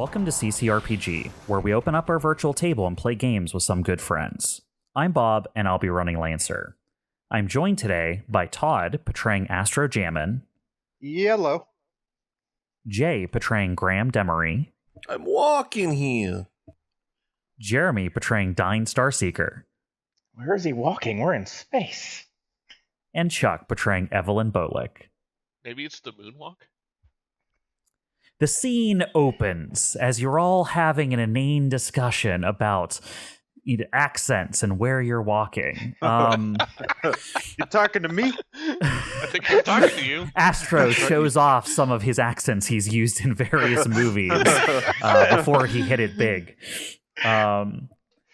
Welcome to CCRPG, where we open up our virtual table and play games with some good friends. I'm Bob, and I'll be running Lancer. I'm joined today by Todd, portraying Astro Jamin. Yellow. Jay, portraying Graham Demaree. I'm walking here. Jeremy, portraying Dyne Starseeker. Where is he walking? We're in space. And Chuck, portraying Evelene Bolick. Maybe it's the moonwalk? The scene opens as you're all having an inane discussion about accents and where you're walking. You talking to me? I think I'm talking to you. Astro shows off some of his accents he's used in various movies before he hit it big.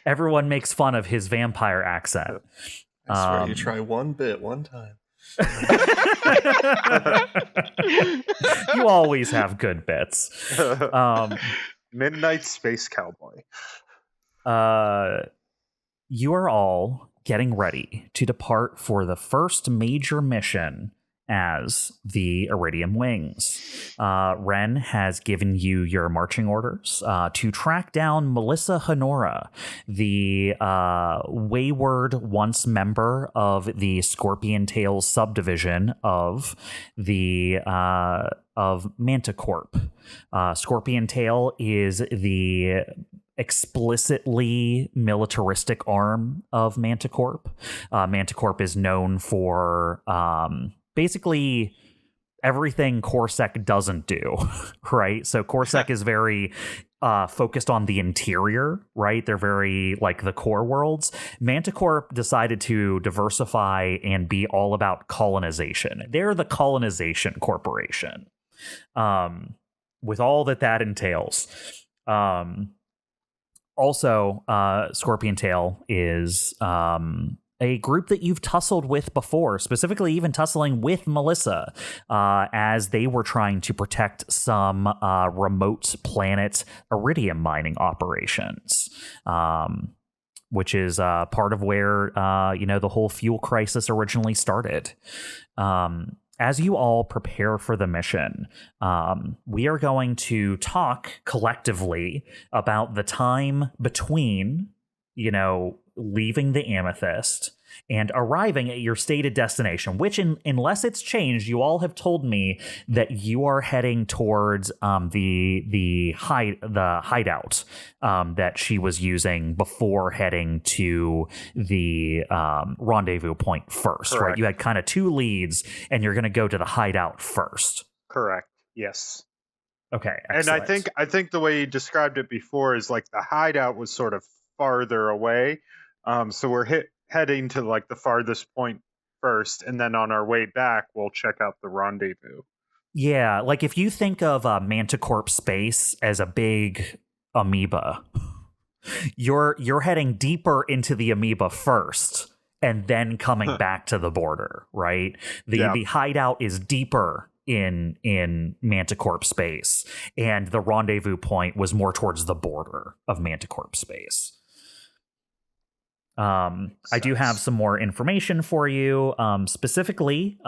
Everyone makes fun of his vampire accent. I swear you try one bit one time. You always have good bits. Midnight Space Cowboy. You are all getting ready to depart for the first major mission as the Iridium Wings. Ren has given you your marching orders to track down Melissa Honora, the wayward once member of the Scorpion Tail subdivision of the of MantiCorp. Scorpion Tail is the explicitly militaristic arm of MantiCorp. MantiCorp is known for basically everything CorSec doesn't do, right? So CorSec is very focused on the interior, right? They're very like the core worlds. MantiCorp decided to diversify and be all about colonization. They're the colonization corporation, with all that entails. Also, Scorpion Tail is a group that you've tussled with before, specifically even tussling with Melissa, as they were trying to protect some remote planet iridium mining operations, which is part of where the whole fuel crisis originally started. As you all prepare for the mission, we are going to talk collectively about the time between, leaving the Amethyst and arriving at your stated destination, which unless it's changed, you all have told me that you are heading towards the hideout that she was using before heading to the rendezvous point first. Correct. Right? You had kind of two leads, and you're going to go to the hideout first. Correct. Yes. Okay. Excellent. And I think the way you described it before is like the hideout was sort of farther away. So we're heading to like the farthest point first, and then on our way back, we'll check out the rendezvous. Yeah, like if you think of MantiCorp space as a big amoeba, you're heading deeper into the amoeba first, and then coming back to the border, right? The hideout is deeper in MantiCorp space, and the rendezvous point was more towards the border of MantiCorp space. I do have some more information for you. Specifically,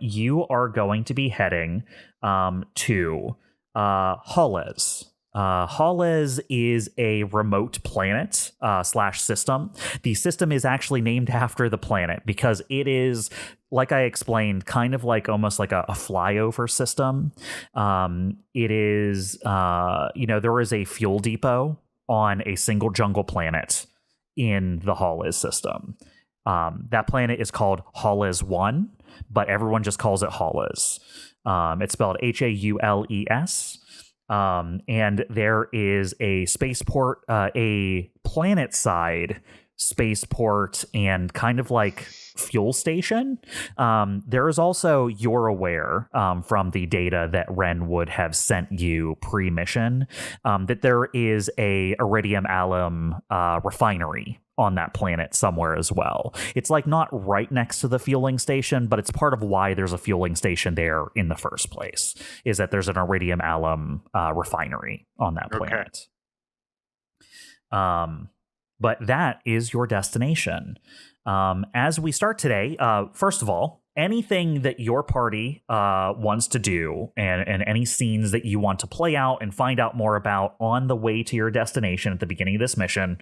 you are going to be heading to Holles. Holles is a remote planet / system. The system is actually named after the planet because it is, like I explained, kind of like almost like a flyover system. It is, there is a fuel depot on a single jungle planet in the Holles system. That planet is called Holles 1, but everyone just calls it Holles. It's spelled Haules. And there is a spaceport, a planet-side spaceport and kind of like fuel station. There is also, you're aware from the data that Ren would have sent you pre-mission, that there is a iridium alum refinery on that planet somewhere as well. It's like not right next to the fueling station, but it's part of why there's a fueling station there in the first place, is that there's an iridium alum refinery on that planet. Okay. But that is your destination. As we start today, first of all, anything that your party wants to do and any scenes that you want to play out and find out more about on the way to your destination at the beginning of this mission,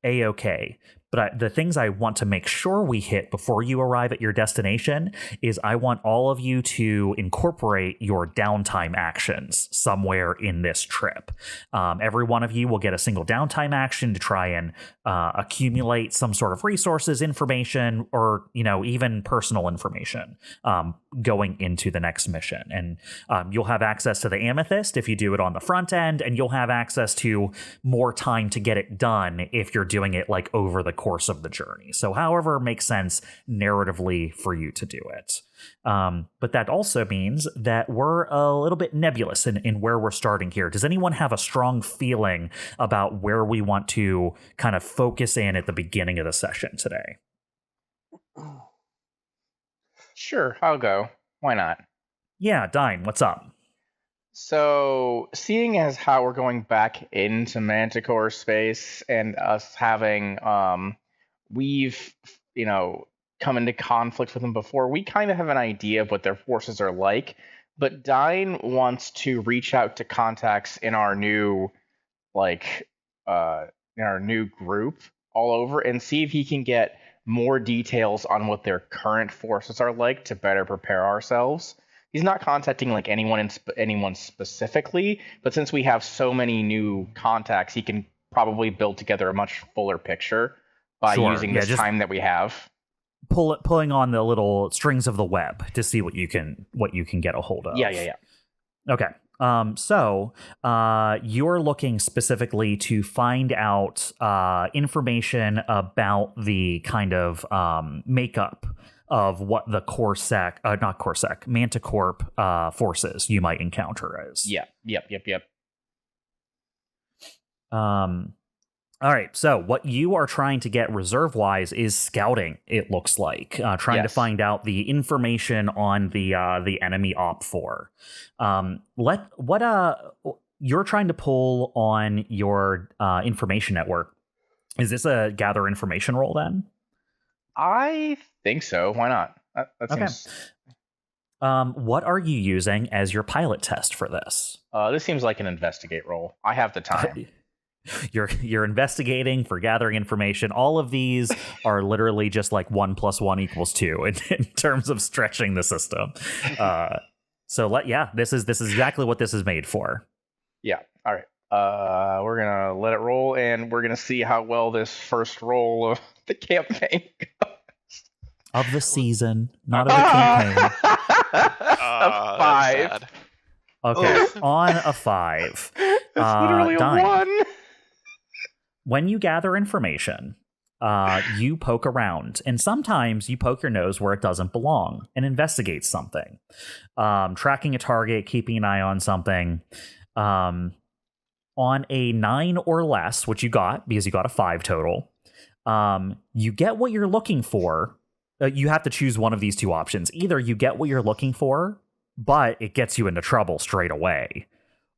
A-okay. But the things I want to make sure we hit before you arrive at your destination is I want all of you to incorporate your downtime actions somewhere in this trip. Every one of you will get a single downtime action to try and accumulate some sort of resources, information, or even personal information going into the next mission. And you'll have access to the amethyst if you do it on the front end, and you'll have access to more time to get it done if you're doing it like over the course of the journey. So however makes sense narratively for you to do it. But that also means that we're a little bit nebulous in where we're starting here. Does anyone have a strong feeling about where we want to kind of focus in at the beginning of the session today? Sure, I'll go. Why not? Yeah, Dyne, what's up? So, seeing as how we're going back into MantiCorp space and us having, we've, come into conflict with them before, we kind of have an idea of what their forces are like. But Dyne wants to reach out to contacts in our new, group all over and see if he can get more details on what their current forces are like to better prepare ourselves. He's not contacting anyone specifically, but since we have so many new contacts, he can probably build together a much fuller picture by using this time that we have. Pulling on the little strings of the web to see what you can get a hold of. Yeah. Okay. So you're looking specifically to find out information about the kind of makeup of what the MantiCorp forces you might encounter as. Yep. All right, so what you are trying to get reserve-wise is scouting, it looks like. Trying to find out the information on the enemy OP4. You're trying to pull on your information network. Is this a gather information roll then? I think so. Why not? That seems... What are you using as your pilot test for this? This seems like an investigate roll. I have the time. You're investigating for gathering information. All of these are literally just like 1 + 1 = 2 in terms of stretching the system. This is exactly what this is made for. Yeah. All right. We're gonna let it roll, and we're gonna see how well this first roll of the campaign goes. Of the season, not of the campaign. A 5. Okay, on a 5. It's literally Dyne. a 1. When you gather information, you poke around, and sometimes you poke your nose where it doesn't belong and investigate something. Tracking a target, keeping an eye on something. On a 9 or less, which you got because you got a 5 total, you get what you're looking for. You have to choose one of these two options. Either you get what you're looking for, but it gets you into trouble straight away,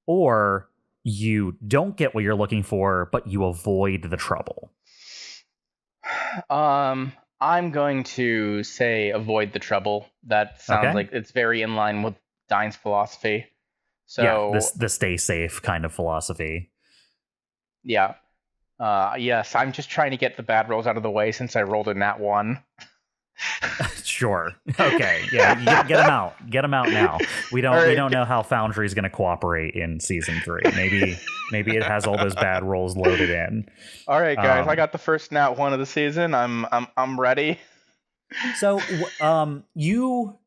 or you don't get what you're looking for, but you avoid the trouble. I'm going to say avoid the trouble. That sounds like it's very in line with Dyne's philosophy. So the stay safe kind of philosophy. Yeah. Yes, I'm just trying to get the bad rolls out of the way since I rolled a nat 1. Sure. Okay. Yeah. Get them out. Get them out now. We don't know how Foundry is going to cooperate in season 3. Maybe it has all those bad rolls loaded in. All right, guys. I got the first nat 1 of the season. I'm ready. So, you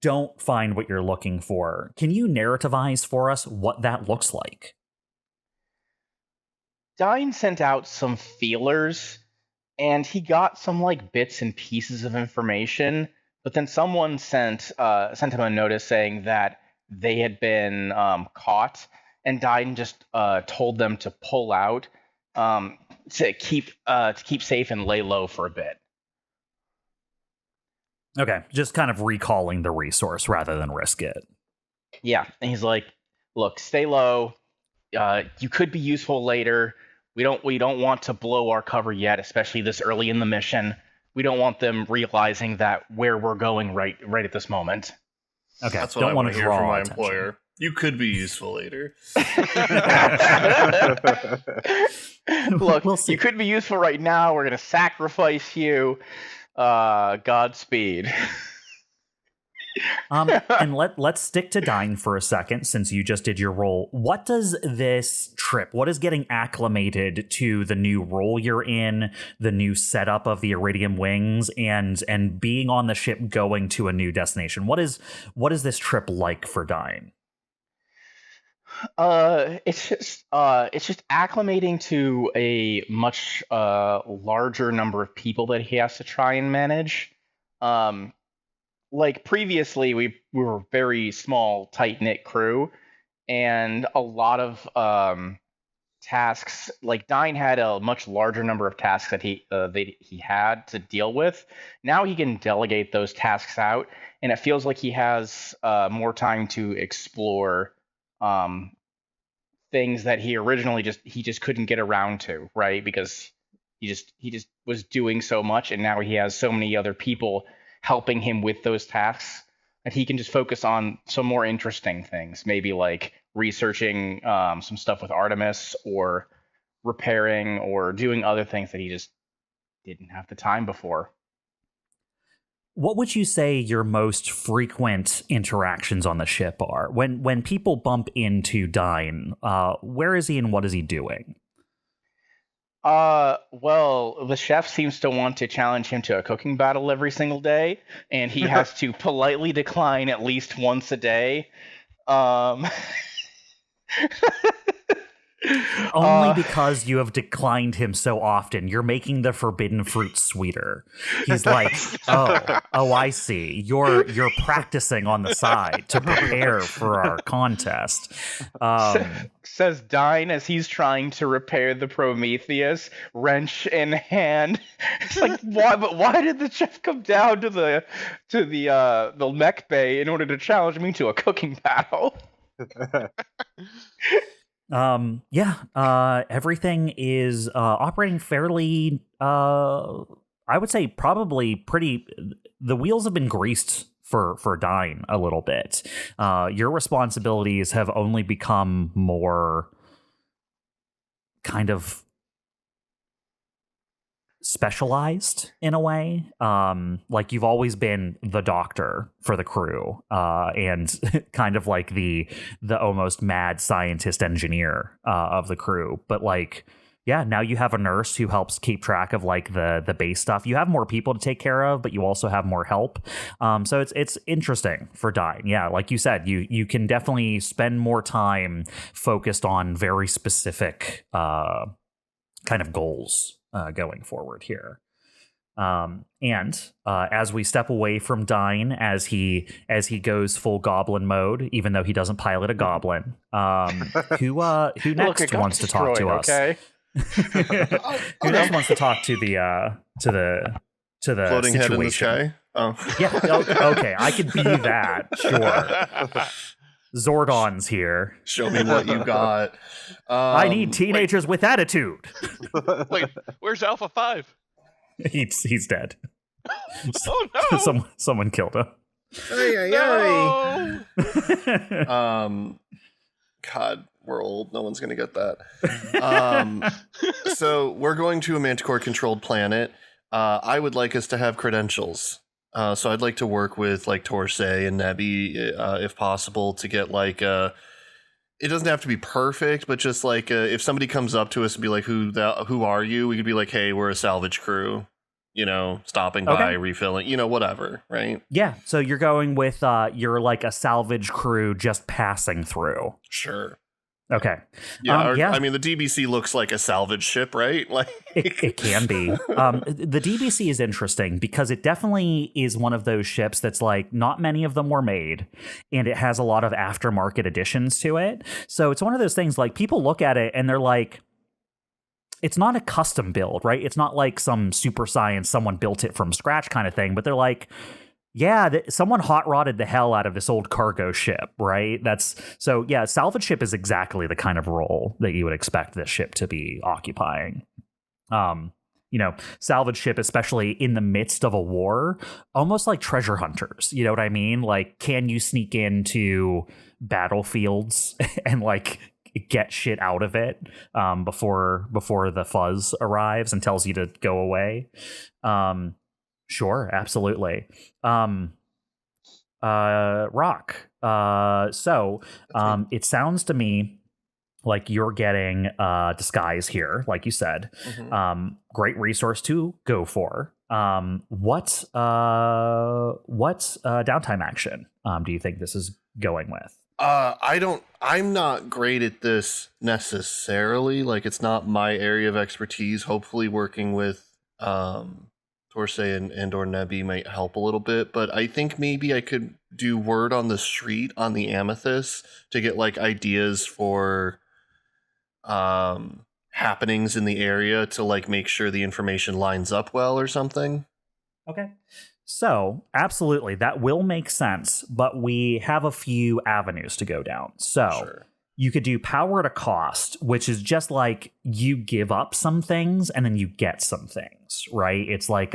don't find what you're looking for. Can you narrativize for us what that looks like? Dyne sent out some feelers, and he got some bits and pieces of information, but then someone sent him a notice saying that they had been caught, and Dyne just told them to pull out to keep safe and lay low for a bit. Okay, just kind of recalling the resource rather than risk it. Yeah, and he's like, "Look, stay low. You could be useful later. We don't want to blow our cover yet, especially this early in the mission. we don't want them realizing that where we're going right at this moment. Okay, That's what don't I want want to to hear draw from my attention. employer. You could be useful later. Look, We'll see. you could be useful right now. We're going to sacrifice you. Godspeed. And let's stick to Dyne for a second, since you just did your role. What does this trip, what is getting acclimated to the new role you're in, the new setup of the Iridium Wings, and being on the ship going to a new destination? What is this trip like for Dyne? It's just acclimating to a much larger number of people that he has to try and manage. Like previously, we were a very small, tight-knit crew, and a lot of tasks. Like Dyne had a much larger number of tasks that he had to deal with. Now he can delegate those tasks out, and it feels like he has more time to explore things that he originally just couldn't get around to, right? Because he just was doing so much, and now he has so many other people helping him with those tasks that he can just focus on some more interesting things, maybe like researching some stuff with Artemis, or repairing, or doing other things that he just didn't have the time before. What would you say your most frequent interactions on the ship are? When people bump into Dyne, where is he and what is he doing? Well, the chef seems to want to challenge him to a cooking battle every single day, and he has to politely decline at least once a day. Only because you have declined him so often. You're making the forbidden fruit sweeter. He's like, oh, I see. You're practicing on the side to prepare for our contest. Says Dyne as he's trying to repair the Prometheus, wrench in hand. It's like, why? But why did the chef come down to the mech bay in order to challenge me to a cooking battle? Everything is operating fairly, I would say probably pretty, the wheels have been greased for Dyne a little bit. Your responsibilities have only become more kind of specialized in a way. Like you've always been the doctor for the crew, and kind of like the almost mad scientist engineer of the crew. But like, yeah, now you have a nurse who helps keep track of like the base stuff. You have more people to take care of, but you also have more help. So it's interesting for Dyne. Yeah, like you said, you can definitely spend more time focused on very specific kind of goals going forward here. And as we step away from Dyne, as he goes full goblin mode, even though he doesn't pilot a goblin, who next wants to talk to us? Okay. Who next wants to talk to the Floating situation? head in the sky. Oh, Yeah. Okay, I could be that. Sure. Zordon's here. show me what you got. I need teenagers with attitude. Wait, where's Alpha 5? He's dead. Oh no! Someone killed him. No! God, we're old. No one's gonna get that. So we're going to a MantiCorp controlled planet. I would like us to have credentials. So I'd like to work with like Torsae and Nebby, if possible, to get like it doesn't have to be perfect, but just like if somebody comes up to us and be like, who are you? We could be like, hey, we're a salvage crew, stopping by, refilling, whatever, right? Yeah, so you're going with you're like a salvage crew just passing through. Sure. Okay. Yeah, I mean, the DBC looks like a salvage ship, right? Like it can be. The DBC is interesting because it definitely is one of those ships that's like not many of them were made, and it has a lot of aftermarket additions to it. So it's one of those things like people look at it and they're like, it's not a custom build, right? It's not like some super science, someone built it from scratch kind of thing, but they're like, yeah, someone hot rodded the hell out of this old cargo ship, right? Salvage ship is exactly the kind of role that you would expect this ship to be occupying. salvage ship, especially in the midst of a war, almost like treasure hunters. You know what I mean? Like, can you sneak into battlefields and like get shit out of it before the fuzz arrives and tells you to go away? Sure, absolutely. Rock. So it sounds to me like you're getting disguise here, like you said. Great resource to go for. What downtime action do you think this is going with? I'm not great at this necessarily. Like, it's not my area of expertise. Hopefully working with Torsae and or Nebby might help a little bit, but I think maybe I could do word on the street on the Amethyst to get like ideas for happenings in the area to like make sure the information lines up well or something. Okay. So, absolutely, that will make sense, but we have a few avenues to go down. So, Sure. You could do power to cost, which is just like you give up some things and then you get some things, right? It's like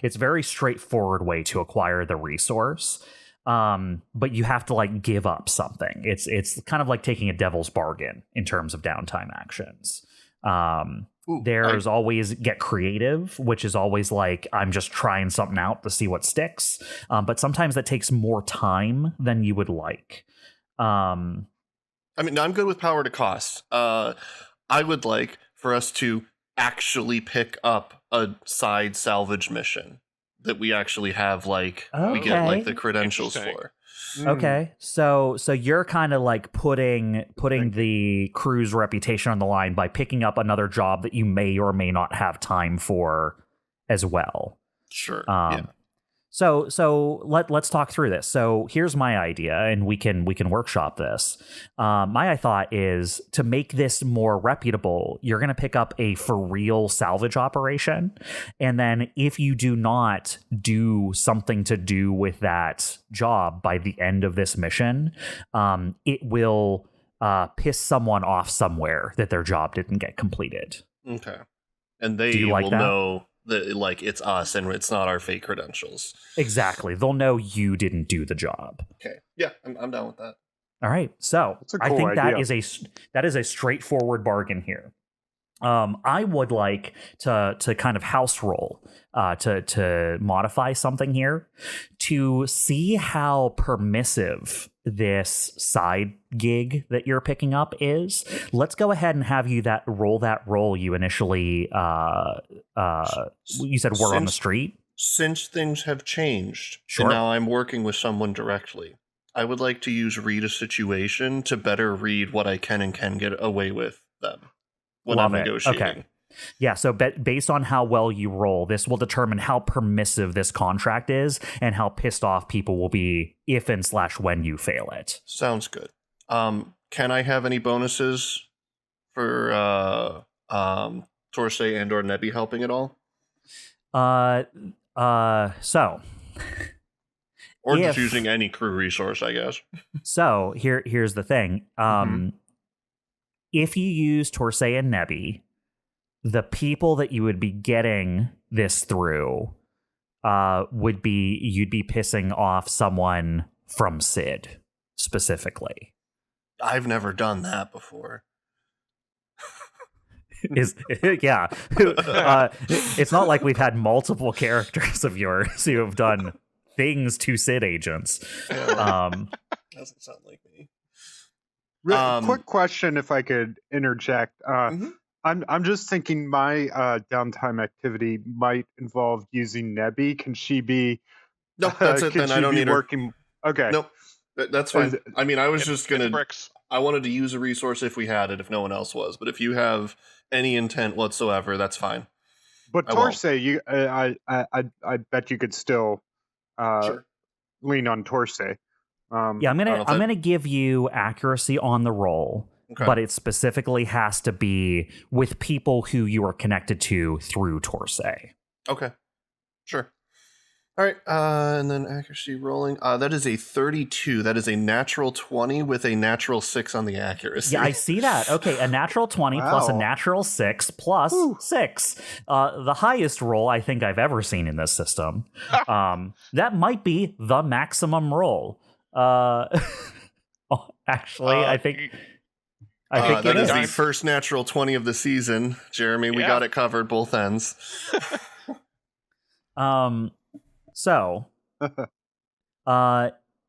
it's a very straightforward way to acquire the resource, but you have to like give up something. It's kind of like taking a devil's bargain in terms of downtime actions. There's always get creative, which is always like, I'm just trying something out to see what sticks. But sometimes that takes more time than you would like. I mean, no, I'm good with power to cost. I would like for us to actually pick up a side salvage mission that we actually have, like, we get like the credentials for. Okay, so you're kind of like putting the crew's reputation on the line by picking up another job that you may or may not have time for as well. Sure. Yeah. So let's talk through this. So here's my idea, and we can workshop this. My thought is to make this more reputable, you're going to pick up a for real salvage operation, and then if you do not do something to do with that job by the end of this mission, it will piss someone off somewhere that their job didn't get completed. Okay, and they will know that like it's us and it's not our fake credentials. Exactly. They'll know you didn't do the job. Okay. Yeah, I'm down with that. All right. So I think that is a straightforward bargain here. I would like to kind of house roll to modify something here to see how permissive this side gig that you're picking up is. Let's go ahead and have you roll you initially you said word on the street. Since things have changed, sure. And now I'm working with someone directly, I would like to use read a situation to better read what I can and can get away with them when I'm negotiating. Okay. Yeah, so based on how well you roll, this will determine how permissive this contract is and how pissed off people will be if and / when you fail it. Sounds good. Can I have any bonuses for Torsae and or Nebby helping at all? So or just using any crew resource, I guess. So here's the thing. If you use Torsae and Nebby, the people that you would be getting this through you'd be pissing off someone from Sid specifically. I've never done that before. Yeah. It's not like we've had multiple characters of yours who have done things to Sid agents. Doesn't sound like me. Quick question, if I could interject. I'm just thinking my downtime activity might involve using Nebby. Can she be? No, that's it. Then I don't need working. Her. Okay. Nope. That's fine. I mean, I was just gonna. Bricks. I wanted to use a resource if we had it, if no one else was. But if you have any intent whatsoever, that's fine. But Torsae, you, I bet you could still sure. lean on Torsae. Yeah, I'm gonna give you accuracy on the roll, but it specifically has to be with people who you are connected to through Torsae. Okay, sure. All right, and then accuracy rolling. That is a 32. That is a natural 20 with a natural 6 on the accuracy. Yeah, I see that. Okay, a natural 20 plus a Wow. natural 6 plus 6. The highest roll I think I've ever seen in this system. That might be the maximum roll. Actually, I think that it is is. the first natural 20 of the season. Jeremy, we got it covered both ends. So,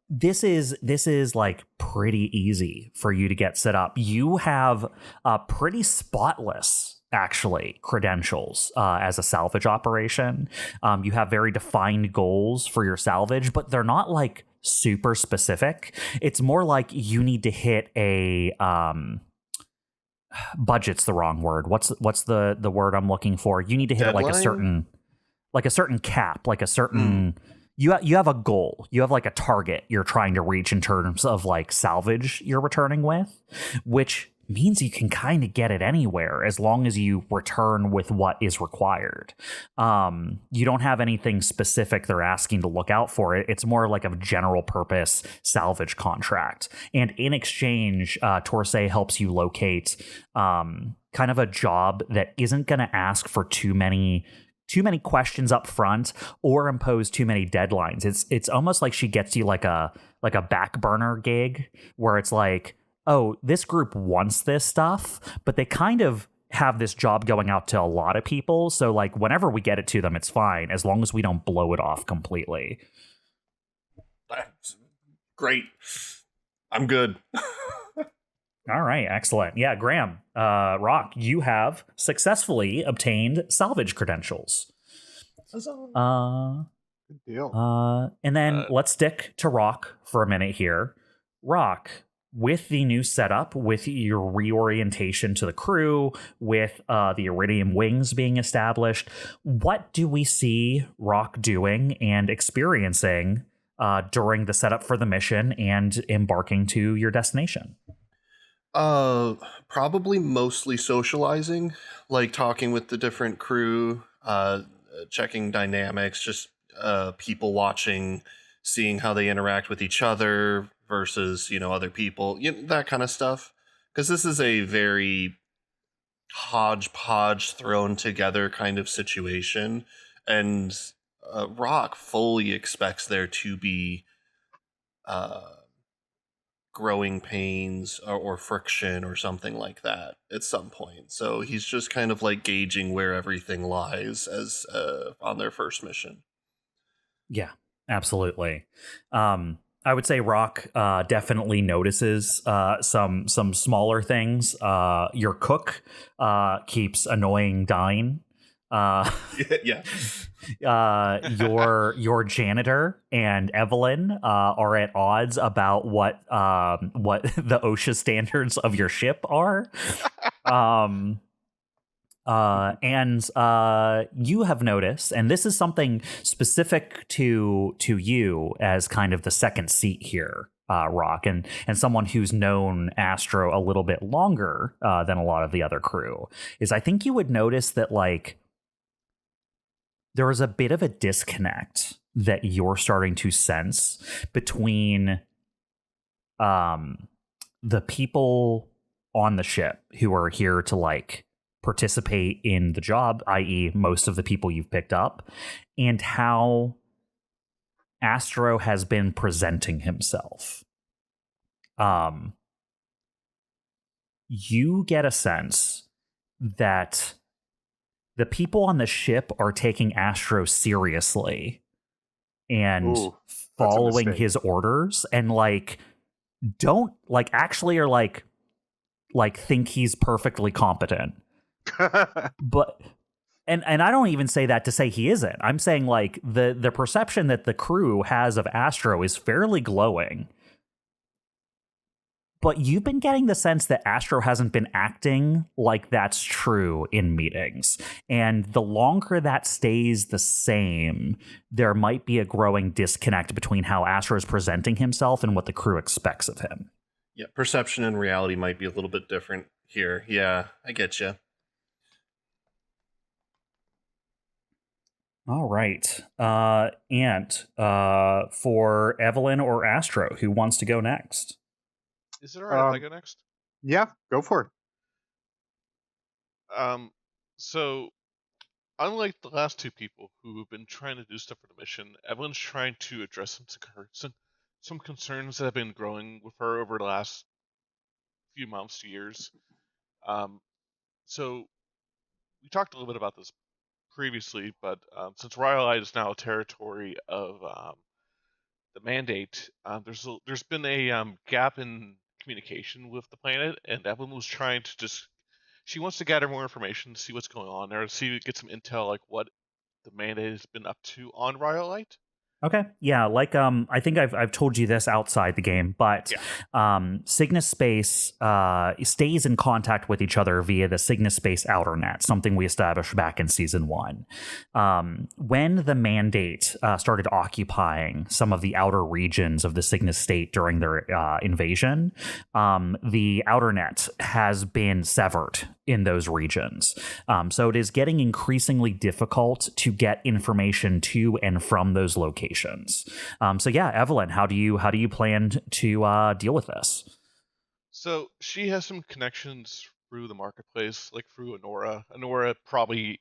this is like pretty easy for you to get set up. You have pretty spotless, actually, credentials as a salvage operation. You have very defined goals for your salvage, but they're not like super specific. It's more like you need to hit a budget's the wrong word. What's the word I'm looking for? You need to hit it like a certain cap, like a certain you have a goal. You have like a target you're trying to reach in terms of like salvage you're returning with, which means you can kind of get it anywhere as long as you return with what is required. You don't have anything specific they're asking to look out for. It's more like a general purpose salvage contract. And in exchange, Torsae helps you locate kind of a job that isn't going to ask for too many questions up front or impose too many deadlines. It's almost like she gets you like a back burner gig where it's like, oh, this group wants this stuff, but they kind of have this job going out to a lot of people. So like whenever we get it to them, it's fine as long as we don't blow it off completely. That's great. I'm good. All right, excellent. Yeah, Graham, Rock, you have successfully obtained salvage credentials. Good deal. And then let's stick to Rock for a minute here. Rock, with the new setup, with your reorientation to the crew, with the Iridium Wings being established, what do we see Rock doing and experiencing during the setup for the mission and embarking to your destination? Probably mostly socializing, like talking with the different crew, checking dynamics, just people watching, seeing how they interact with each other versus, other people, that kind of stuff. Because this is a very hodgepodge thrown together kind of situation, and Rock fully expects there to be growing pains or friction or something like that at some point. So he's just kind of like gauging where everything lies as on their first mission. Yeah, absolutely. I would say Rock definitely notices some smaller things. Your cook keeps annoying Dyne. Yeah. Your janitor and Evelene are at odds about what the OSHA standards of your ship are. And you have noticed, and this is something specific to you as kind of the second seat here, Rock, and someone who's known Astro a little bit longer than a lot of the other crew, is I think you would notice that like there is a bit of a disconnect that you're starting to sense between the people on the ship who are here to like participate in the job, i.e. most of the people you've picked up, and how Astro has been presenting himself. You get a sense that the people on the ship are taking Astro seriously and following his orders, and like don't like actually are like think he's perfectly competent. But and I don't even say that to say he isn't. I'm saying like the perception that the crew has of Astro is fairly glowing. But you've been getting the sense that Astro hasn't been acting like that's true in meetings. And the longer that stays the same, there might be a growing disconnect between how Astro is presenting himself and what the crew expects of him. Yeah, perception and reality might be a little bit different here. Yeah, I get you. All right. And for Evelene or Astro, who wants to go next? Is it alright if I go next? Yeah, go for it. So unlike the last two people who have been trying to do stuff for the mission, Evelyne's trying to address some concerns that have been growing with her over the last few months to years. So we talked a little bit about this previously, but since Rhyolite is now a territory of the Mandate, there's been a gap in communication with the planet, and Evelyn was trying to she wants to gather more information, see what's going on there, get some intel like what the Mandate has been up to on Rhyolite. Okay. Yeah, like I think I've told you this outside the game, but Cygnus Space stays in contact with each other via the Cygnus Space outer net, something we established back in season 1. When the Mandate started occupying some of the outer regions of the Cygnus state during their invasion, the outer net has been severed in those regions. So it is getting increasingly difficult to get information to and from those locations. So yeah, Evelene, how do you plan to deal with this? So she has some connections through the marketplace, like through Honora. Honora probably,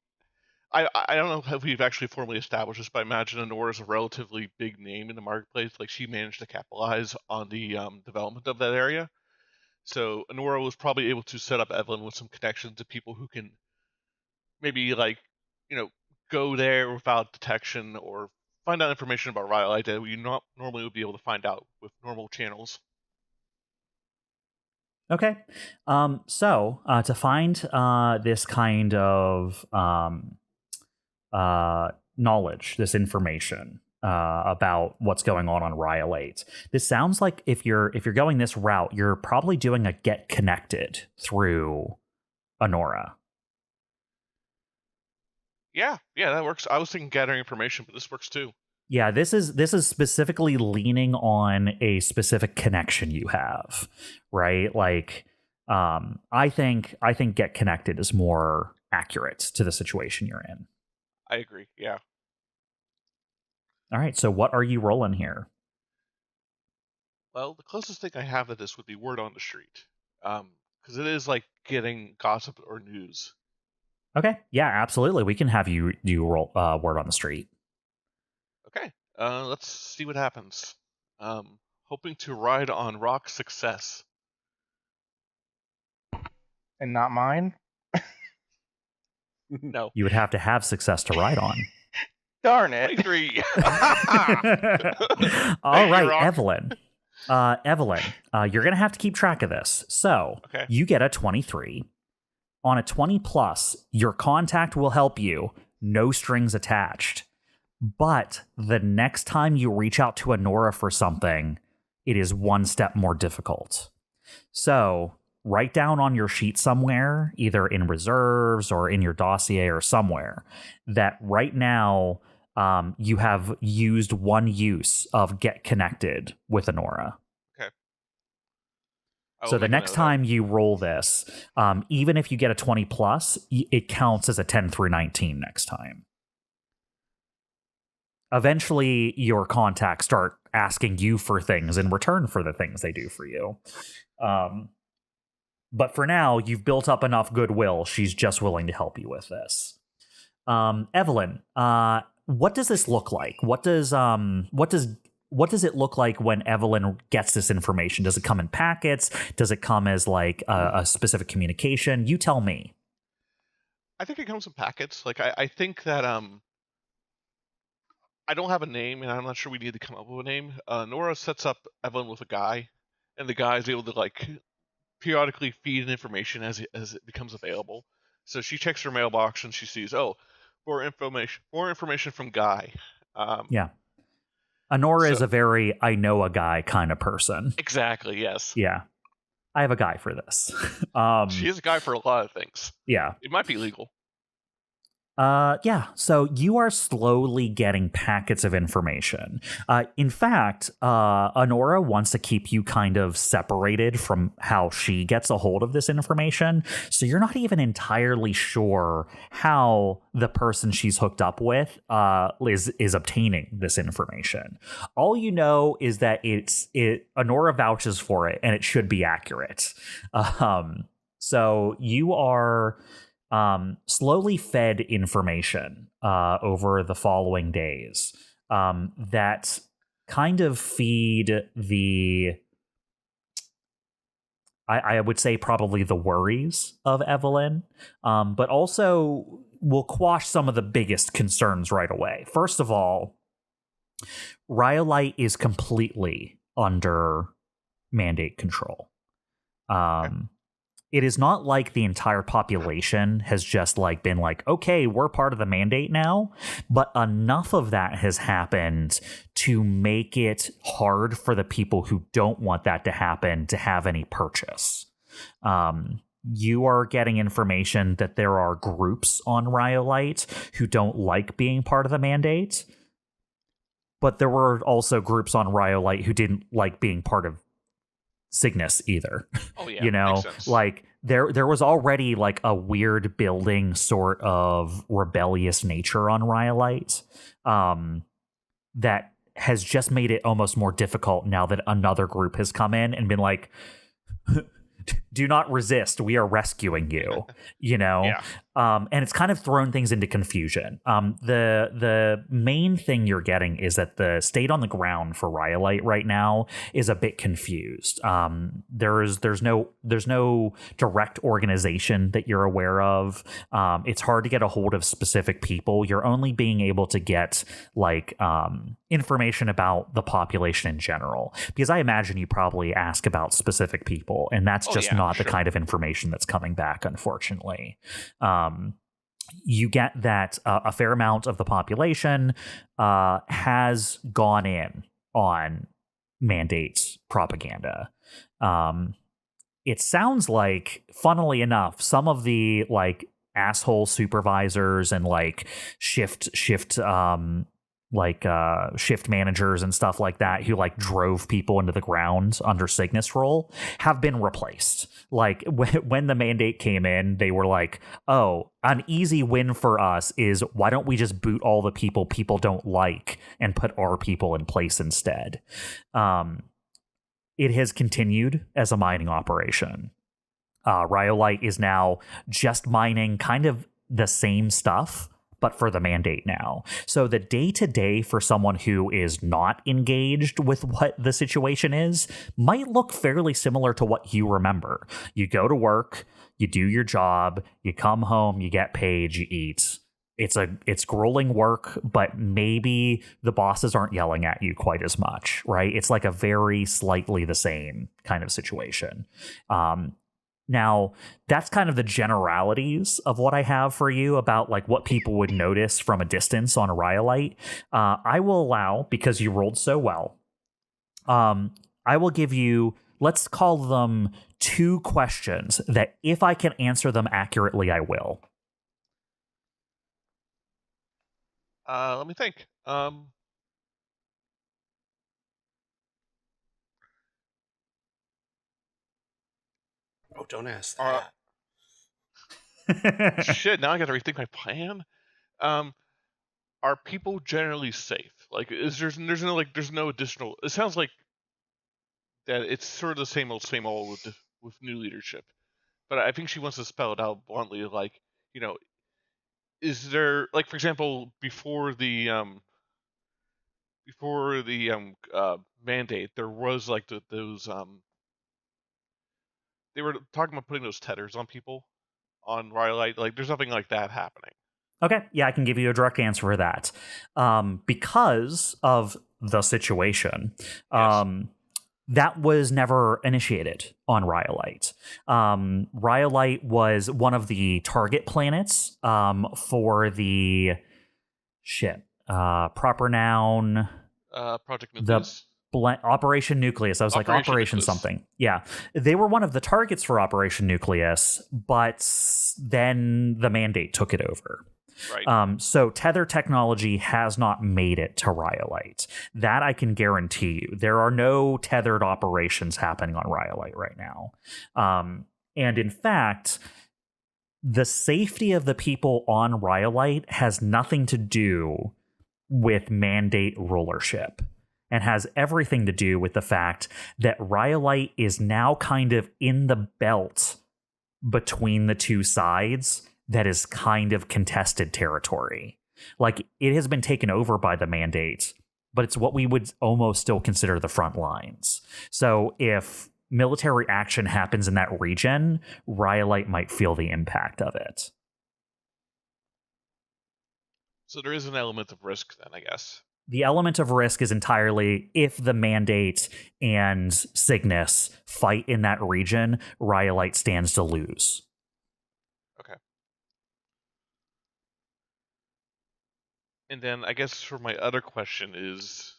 I don't know if we've actually formally established this, but I imagine Honora is a relatively big name in the marketplace. Like she managed to capitalize on the development of that area. So Honora was probably able to set up Evelene with some connections to people who can maybe go there without detection or find out information about Rhyolite that you not normally would be able to find out with normal channels. Okay. So to find this kind of knowledge, this information about what's going on Rhyolite, this sounds like if you're going this route, you're probably doing a get connected through Honora. Yeah, that works. I was thinking gathering information, but this works too. Yeah, this is specifically leaning on a specific connection you have, right? Like, I think get connected is more accurate to the situation you're in. I agree. Yeah. All right. So what are you rolling here? Well, the closest thing I have to this would be word on the street, because it is like getting gossip or news. Okay. Yeah, absolutely. We can have you roll word on the street. Okay. Let's see what happens. Hoping to ride on rock success. And not mine? No. You would have to have success to ride on. Darn it. 23. All right, Evelene. Evelene, you're going to have to keep track of this. So You get a 23. On a 20 plus, your contact will help you. No strings attached. But the next time you reach out to Honora for something, it is one step more difficult. So write down on your sheet somewhere, either in reserves or in your dossier or somewhere, that right now you have used one use of get connected with Honora. Okay. So the next time you roll this, even if you get a 20 plus, it counts as a 10 through 19 next time. Eventually, your contacts start asking you for things in return for the things they do for you. But for now, you've built up enough goodwill. She's just willing to help you with this. Evelene, what does this look like? What does it look like when Evelene gets this information? Does it come in packets? Does it come as like a specific communication? You tell me. I think it comes in packets. Like I think that I don't have a name, and I'm not sure we need to come up with a name. Nora sets up Evelene with a guy, and the guy is able to like periodically feed in information as it becomes available. So she checks her mailbox and she sees, more information from Guy. Yeah. Honora is a very I know a guy kind of person. Exactly, yes. Yeah. I have a guy for this. She is a guy for a lot of things. Yeah. It might be legal. Yeah, so you are slowly getting packets of information. In fact, Honora wants to keep you kind of separated from how she gets a hold of this information, so you're not even entirely sure how the person she's hooked up with is obtaining this information. All you know is that Honora vouches for it, and it should be accurate. So you are slowly fed information over the following days that kind of feed I would say probably the worries of Evelene, but also will quash some of the biggest concerns right away. First of all, Rhyolite is completely under mandate control. It is not like the entire population has just been like, okay, we're part of the mandate now, but enough of that has happened to make it hard for the people who don't want that to happen to have any purchase. You are getting information that there are groups on Rhyolite who don't like being part of the mandate, but there were also groups on Rhyolite who didn't like being part of Cygnus either. Oh yeah, you know, makes sense. like there was already like a weird building sort of rebellious nature on Rhyolite that has just made it almost more difficult now that another group has come in and been like, do not resist, we are rescuing you. You know. Yeah. And it's kind of thrown things into confusion. The main thing you're getting is that the state on the ground for Rhyolite right now is a bit confused. There's no direct organization that you're aware of. It's hard to get a hold of specific people. You're only being able to get information about the population in general, because I imagine you probably ask about specific people, and that's just not the kind of information that's coming back, unfortunately. You get that a fair amount of the population has gone in on mandate propaganda. It sounds like, funnily enough, some of the asshole supervisors and shift managers and stuff like that who drove people into the ground under Cygnus rule have been replaced. When the mandate came in, they were like, oh, an easy win for us is why don't we just boot all the people don't like and put our people in place instead. It has continued as a mining operation. Rhyolite is now just mining kind of the same stuff, but for the mandate now. So the day-to-day for someone who is not engaged with what the situation is might look fairly similar to what you remember. You go to work, you do your job, you come home, you get paid, you eat. It's grueling work, but maybe the bosses aren't yelling at you quite as much, right? It's like a very slightly the same kind of situation. Now, that's kind of the generalities of what I have for you about what people would notice from a distance on a Rhyolite. I will allow, because you rolled so well, I will give you, let's call them 2 questions that if I can answer them accurately, I will. Let me think. Oh, don't ask that. Shit, now I gotta rethink my plan. Are people generally safe? There's no additional. It sounds like that it's sort of the same old with new leadership. But I think she wants to spell it out bluntly, is there, for example, before the mandate, there was those they were talking about putting those tethers on people on Rhyolite. There's nothing like that happening. Okay, yeah, I can give you a direct answer for that. Because of the situation, that was never initiated on Rhyolite. Rhyolite was one of the target planets for the proper noun. Project Nucleus. Operation Nucleus. I was Operation Nucleus. Something. Yeah. They were one of the targets for Operation Nucleus, but then the mandate took it over. Right. So tether technology has not made it to Rhyolite. That I can guarantee you. There are no tethered operations happening on Rhyolite right now. And in fact, the safety of the people on Rhyolite has nothing to do with mandate rulership, and has everything to do with the fact that Rhyolite is now kind of in the belt between the two sides that is kind of contested territory. Like, it has been taken over by the mandate, but it's what we would almost still consider the front lines. So if military action happens in that region, Rhyolite might feel the impact of it. So there is an element of risk then, I guess. The element of risk is entirely if the mandate and Cygnus fight in that region, Rhyolite stands to lose. Okay. And then I guess for my other question is,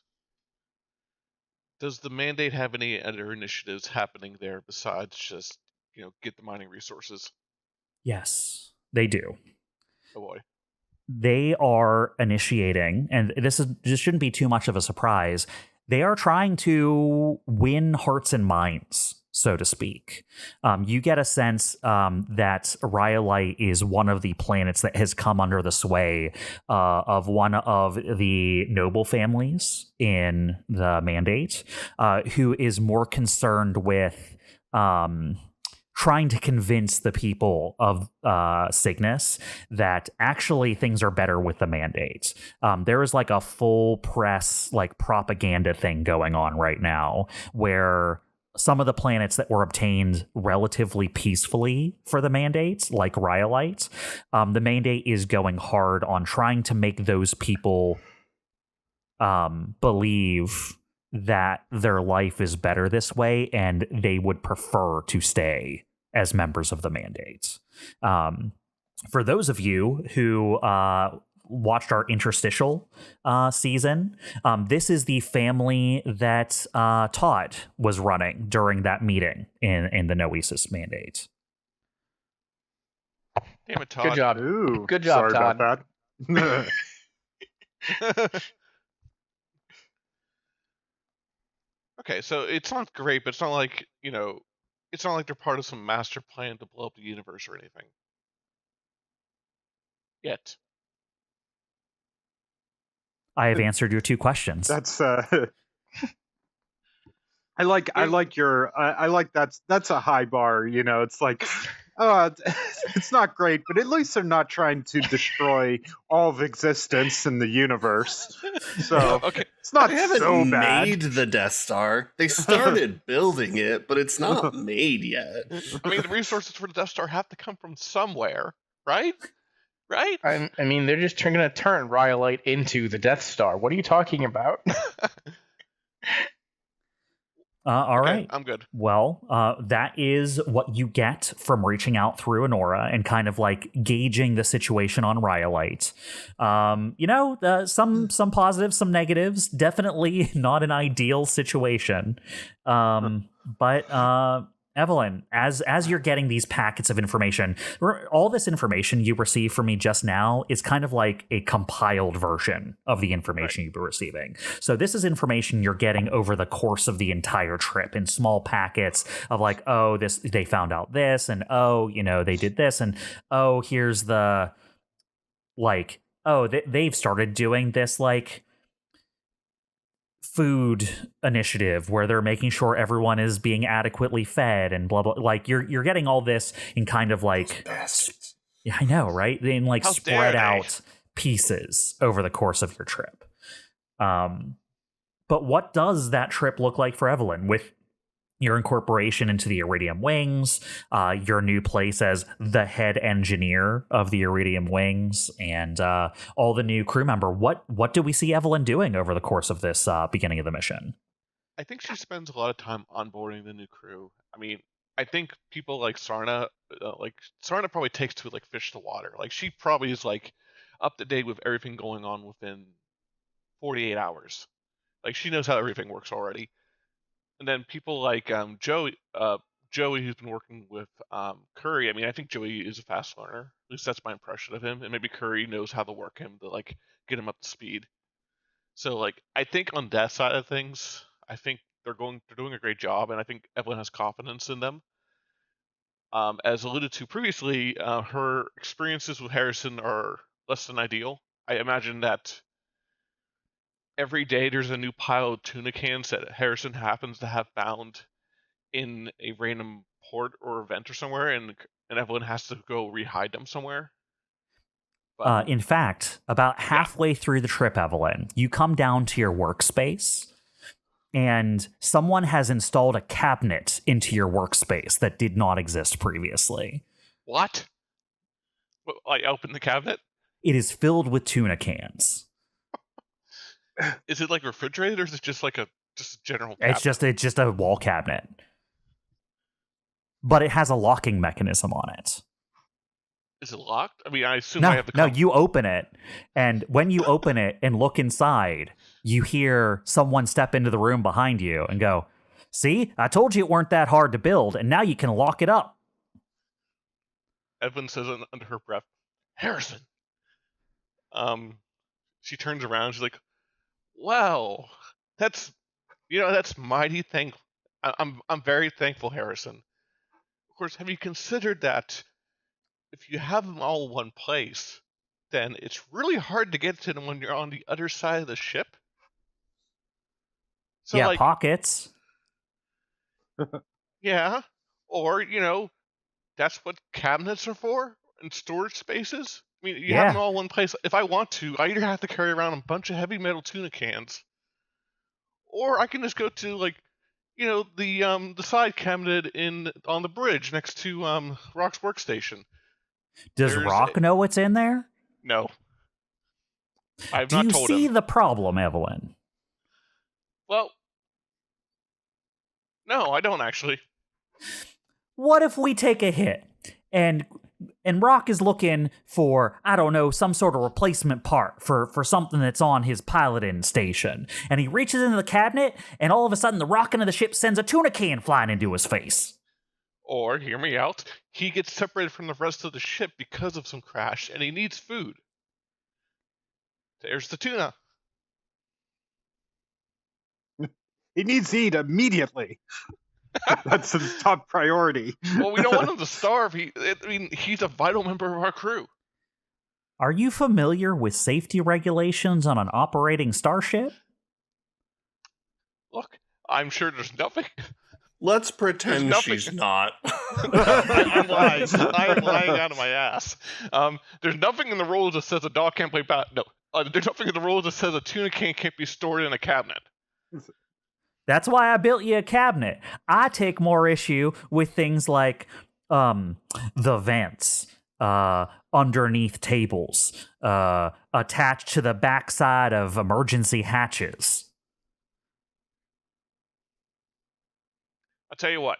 does the mandate have any other initiatives happening there besides just, get the mining resources? Yes, they do. Oh boy. They are initiating, and this shouldn't be too much of a surprise, they are trying to win hearts and minds, so to speak. You get a sense that Rhyolite is one of the planets that has come under the sway of one of the noble families in the Mandate, who is more concerned with trying to convince the people of Cygnus that actually things are better with the Mandate. There is like a full press propaganda thing going on right now where some of the planets that were obtained relatively peacefully for the Mandate, like Rhyolite, the Mandate is going hard on trying to make those people believe that their life is better this way and they would prefer to stay as members of the Mandate. For those of you who watched our interstitial season, this is the family that Todd was running during that meeting in the Noesis Mandate. Damn it, Todd. Good job. Ooh, Good job, sorry Todd. about that. Okay, so it's not great, but it's not like, it's not like they're part of some master plan to blow up the universe or anything. Yet. I have answered your two questions. That's I like that's a high bar, it's like, oh, it's not great, but at least they're not trying to destroy all of existence in the universe. So Okay. it's not They haven't so bad. made the Death Star. They started building it, but it's not made yet. I mean, the resources for the Death Star have to come from somewhere, right? Right? I mean, they're just going to turn Rhyolite into the Death Star. What are you talking about? All right. I'm good. Well, that is what you get from reaching out through Enora and kind of gauging the situation on Rhyolite. Some positives, some negatives. Definitely not an ideal situation. But Evelene, as you're getting these packets of information, all this information you receive from me just now is kind of like a compiled version of the information you've been receiving. So this is information you're getting over the course of the entire trip in small packets of they found out this, and they did this, and here's the they've started doing this food initiative where they're making sure everyone is being adequately fed and blah blah. You're getting all this in kind of yeah, I know, right? In How spread dare they? out pieces over the course of your trip. But what does that trip look like for Evelene with your incorporation into the Iridium Wings, your new place as the head engineer of the Iridium Wings, and all the new crew member? What do we see Evelene doing over the course of this beginning of the mission? I think she spends a lot of time onboarding the new crew. I mean, I think people like Sarna probably takes to fish to water. She probably is up to date with everything going on within 48 hours. She knows how everything works already. And then people like Joe Joey, who's been working with Curry, I mean, I think Joey is a fast learner. At least that's my impression of him. And maybe Curry knows how to work him to like get him up to speed. So like, I think on that side of things, I think they're doing a great job, and I think Evelene has confidence in them. As alluded to previously, her experiences with Harrison are less than ideal. I imagine that every day there's a new pile of tuna cans that Harrison happens to have found in a random port or event or somewhere, and Evelyn has to go rehide them somewhere. But, in fact, about halfway through the trip, Evelyn, you come down to your workspace, and someone has installed a cabinet into your workspace that did not exist previously. What? I open the cabinet? It is filled with tuna cans. Is it like refrigerated, or is it just like a general cabinet? It's just a wall cabinet. But it has a locking mechanism on it. Is it locked? I mean, I assume I have the... No, you open it, and when you open it and look inside, you hear someone step into the room behind you and go, "See, I told you it weren't that hard to build, and now you can lock it up." Evelyn says under her breath, "Harrison." She turns around, she's like, "Wow, that's mighty thankful. I'm very thankful, Harrison. Of course, have you considered that if you have them all in one place, then it's really hard to get to them when you're on the other side of the ship?" So, yeah, pockets. Yeah, or, that's what cabinets are for, and storage spaces. I mean, you have them all in one place. If I want to, I either have to carry around a bunch of heavy metal tuna cans, or I can just go to, like, the side cabinet on the bridge next to Rock's workstation. Does Rock know what's in there? No. I've not told him. Do you see the problem, Evelyn? Well, no, I don't actually. What if we take a hit and Rock is looking for, I don't know, some sort of replacement part for something that's on his piloting station, and he reaches into the cabinet, and all of a sudden the rocking of the ship sends a tuna can flying into his face? Or, hear me out, he gets separated from the rest of the ship because of some crash, and he needs food. There's the tuna. He needs to eat immediately. That's his top priority. Well, we don't want him to starve. He's a vital member of our crew. Are you familiar with safety regulations on an operating starship? Look, I'm sure there's nothing. Let's pretend she's not. I'm lying. I'm lying out of my ass. There's nothing in the rules that says a dog can't play No. There's nothing in the rules that says a tuna can can't be stored in a cabinet. That's why I built you a cabinet. I take more issue with things like the vents underneath tables, attached to the backside of emergency hatches. I'll tell you what.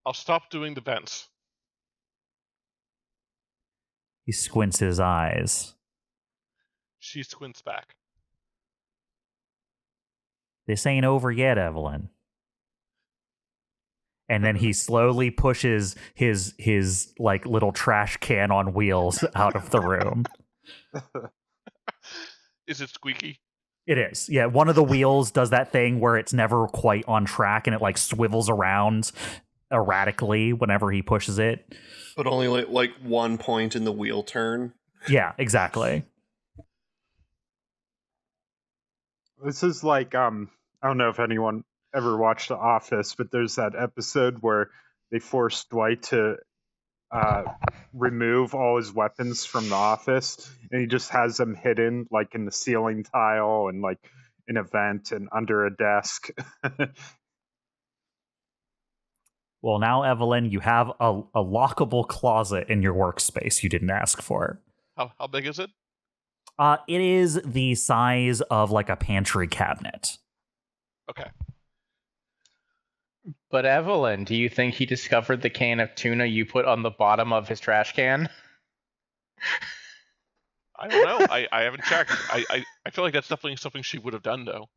I'll stop doing the vents. He squints his eyes. She squints back. This ain't over yet, Evelyn. And then he slowly pushes his like little trash can on wheels out of the room. Is it squeaky? It is. Yeah, one of the wheels does that thing where it's never quite on track and it like swivels around erratically whenever he pushes it. But only like 1 point in the wheel turn. Yeah, exactly. This is like, I don't know if anyone ever watched The Office, but there's that episode where they force Dwight to remove all his weapons from the office, and he just has them hidden like in the ceiling tile and like in a vent and under a desk. Well, now, Evelyn, you have a lockable closet in your workspace you didn't ask for. How big is it? It is the size of like a pantry cabinet. Okay. But Evelyn, do you think he discovered the can of tuna you put on the bottom of his trash can? I don't know. I haven't checked. I feel like that's definitely something she would have done, though.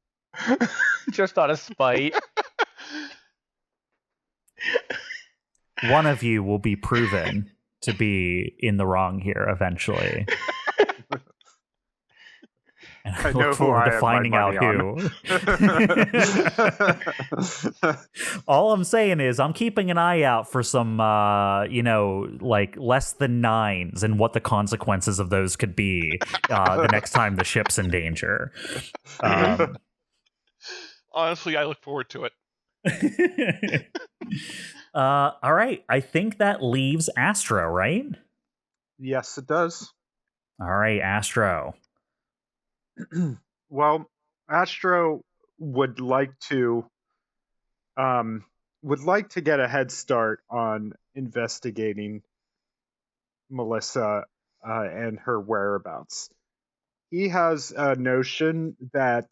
Just out of spite. One of you will be proven to be in the wrong here eventually. And I look forward to finding out who. All I'm saying is I'm keeping an eye out for some, like less than 9s and what the consequences of those could be the next time the ship's in danger. Honestly, I look forward to it. All right. I think that leaves Astro, right? Yes, it does. All right, Astro. Well, Astro would like to get a head start on investigating Melissa and her whereabouts. He has a notion that,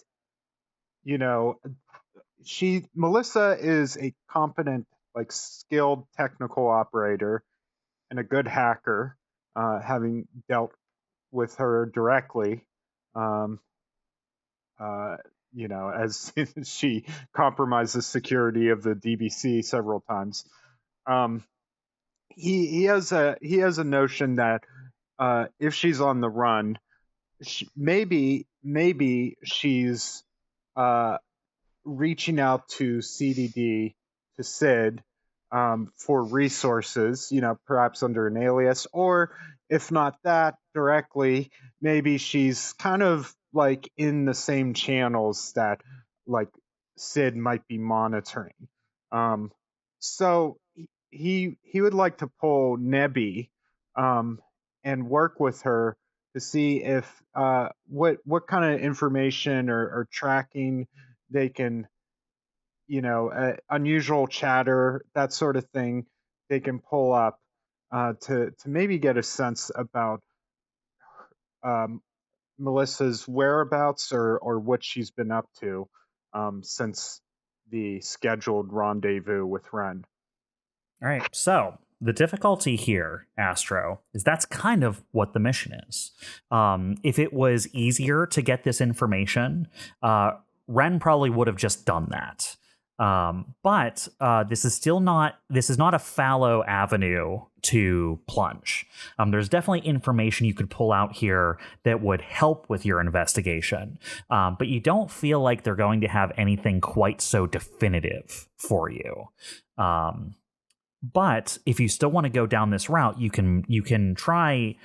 Melissa is a competent, skilled technical operator and a good hacker, having dealt with her directly. As she compromised the security of the DBC several times. He has a notion that if she's on the run, maybe she's reaching out to CDD, to Sid, for resources, perhaps under an alias, or if not that directly, maybe she's kind of in the same channels that Sid might be monitoring. So he would like to pull Nebby and work with her to see if what kind of information or tracking they can, unusual chatter, that sort of thing, they can pull up to maybe get a sense about Melissa's whereabouts or what she's been up to since the scheduled rendezvous with Ren. All right, so the difficulty here, Astro, is that's kind of what the mission is. If it was easier to get this information, Ren probably would have just done that. But this is not a fallow avenue to plunge. There's definitely information you could pull out here that would help with your investigation. But you don't feel like they're going to have anything quite so definitive for you. But if you still want to go down this route, you can try,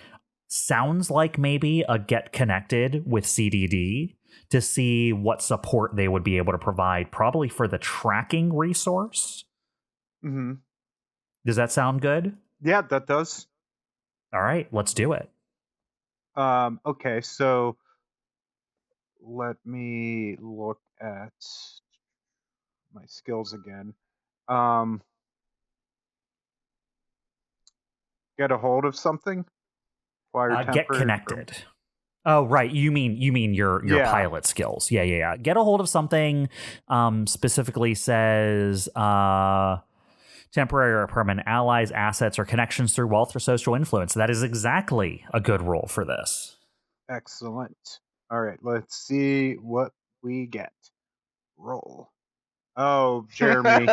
sounds like maybe a get connected with CDD to see what support they would be able to provide, probably for the tracking resource. Mm-hmm. Does that sound good? Yeah, that does. All right, let's do it. Okay, so let me look at my skills again. Get a hold of something? Get connected. Oh, right. You mean your pilot skills. Yeah. Get a hold of something specifically says temporary or permanent allies, assets, or connections through wealth or social influence. That is exactly a good roll for this. Excellent. All right, let's see what we get. Roll. Oh, Jeremy.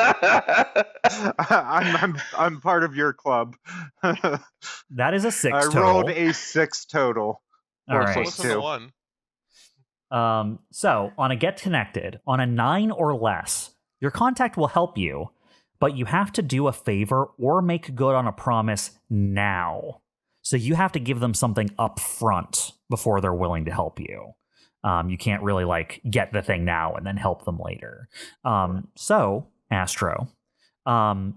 I'm part of your club. That is a 6 total. I rolled a 6 total. All right. What's on the one? So on a get connected, on a 9 or less, your contact will help you, but you have to do a favor or make good on a promise now. So you have to give them something up front before they're willing to help you. You can't really get the thing now and then help them later. So Astro,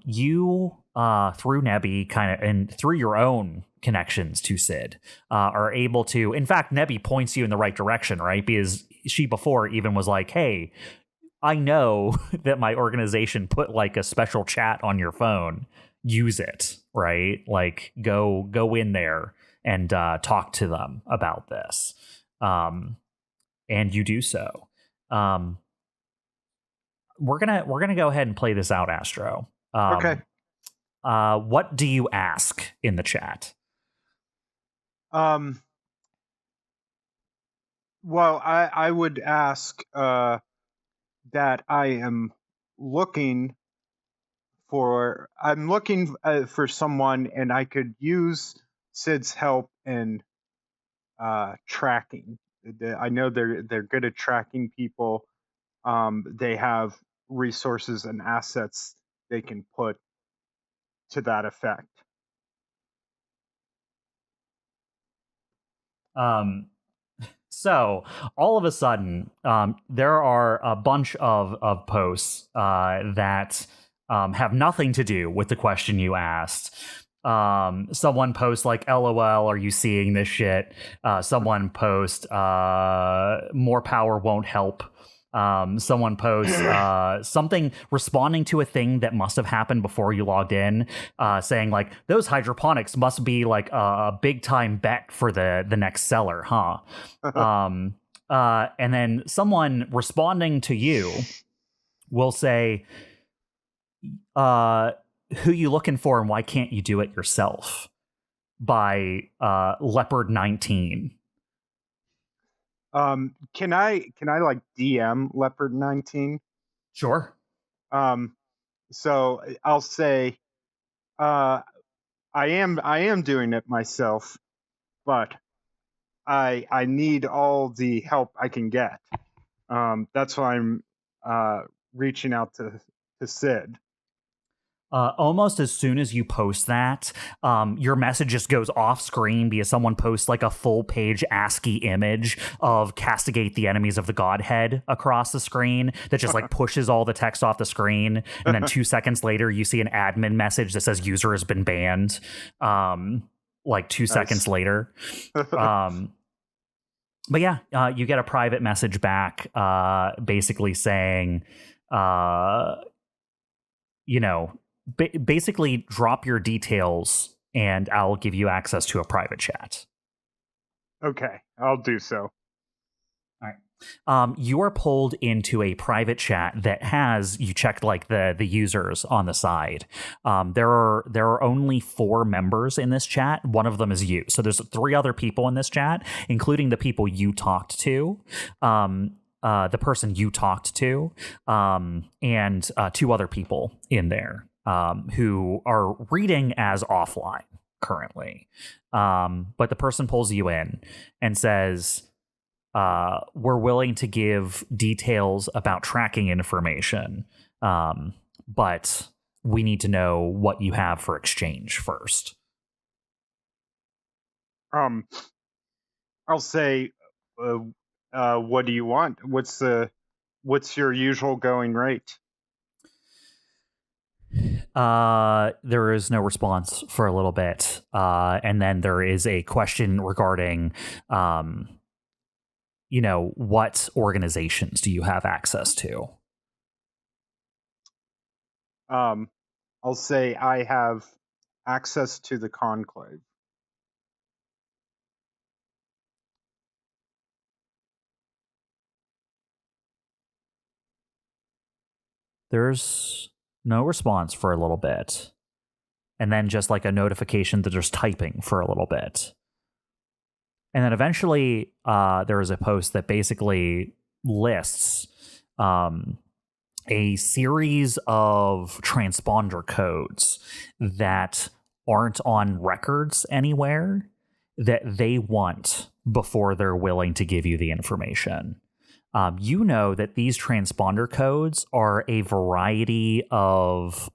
you through Nebby and through your own connections to Sid are able to, in fact, Nebby points you in the right direction, right? Because she before even was like, hey, I know that my organization put a special chat on your phone. Use it, right? Go in there and talk to them about this. And you do so. We're gonna go ahead and play this out, Astro. Okay. What do you ask in the chat? Well, I would ask that I am looking I'm looking for someone, and I could use Sid's help in tracking. I know they're good at tracking people. They have resources and assets they can put to that effect. So all of a sudden, there are a bunch of posts that have nothing to do with the question you asked. Someone posts like, "LOL, are you seeing this shit?" Someone posts, "More power won't help." Someone posts something responding to a thing that must have happened before you logged in, saying like, "Those hydroponics must be like a big time bet for the next seller, huh?" And then someone responding to you will say, "Who you looking for, and why can't you do it yourself?" by Leopard 19. Can I like DM Leopard 19? Sure. So I'll say, I am doing it myself, but I need all the help I can get. That's why I'm reaching out to Sid. Almost as soon as you post that, your message just goes off screen because someone posts like a full page ASCII image of "Castigate the enemies of the Godhead" across the screen that just like pushes all the text off the screen. And then 2 seconds later, you see an admin message that says "User has been banned." Like 2 seconds later. But yeah, you get a private message back basically saying, basically drop your details and I'll give you access to a private chat. Okay, I'll do so. All right. You are pulled into a private chat that has, you checked like the users on the side. There are only 4 members in this chat. One of them is you. So there's 3 other people in this chat, including the people you talked to. The person you talked to, and 2 other people in there who are reading as offline currently. But the person pulls you in and says, "We're willing to give details about tracking information, but we need to know what you have for exchange first." I'll say, what do you want? What's your usual going rate? There is no response for a little bit, and then there is a question regarding, what organizations do you have access to? I'll say I have access to the Conclave. There's no response for a little bit, and then just like a notification that there's typing for a little bit. And then eventually there is a post that basically lists a series of transponder codes that aren't on records anywhere that they want before they're willing to give you the information. You know that these transponder codes are a variety of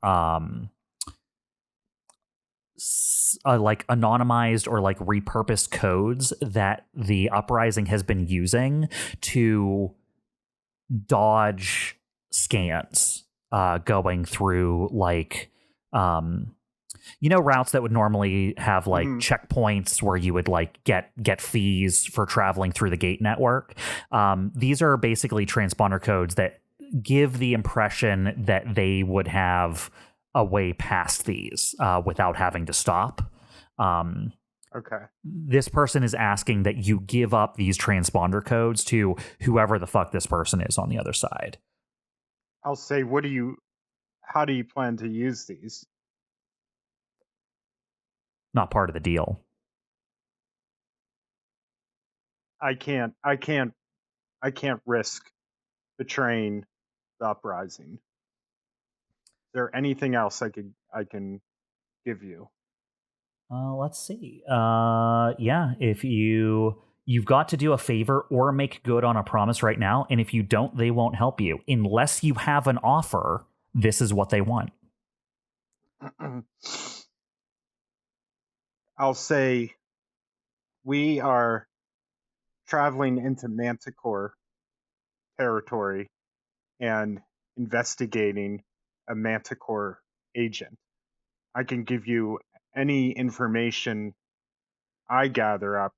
like anonymized or like repurposed codes that the uprising has been using to dodge scans going through like routes that would normally have like checkpoints where you would like get fees for traveling through the gate network. These are basically transponder codes that give the impression that they would have a way past these without having to stop. Okay. This person is asking that you give up these transponder codes to whoever the fuck this person is on the other side. I'll say, how do you plan to use these? Not part of the deal. I can't risk betraying the uprising. there anything else I can give you? Let's see. Yeah, if you've got to do a favor or make good on a promise right now, and if you don't, they won't help you unless you have an offer. This is what they want. I'll say we are traveling into MantiCorp territory and investigating a MantiCorp agent. I can give you any information I gather up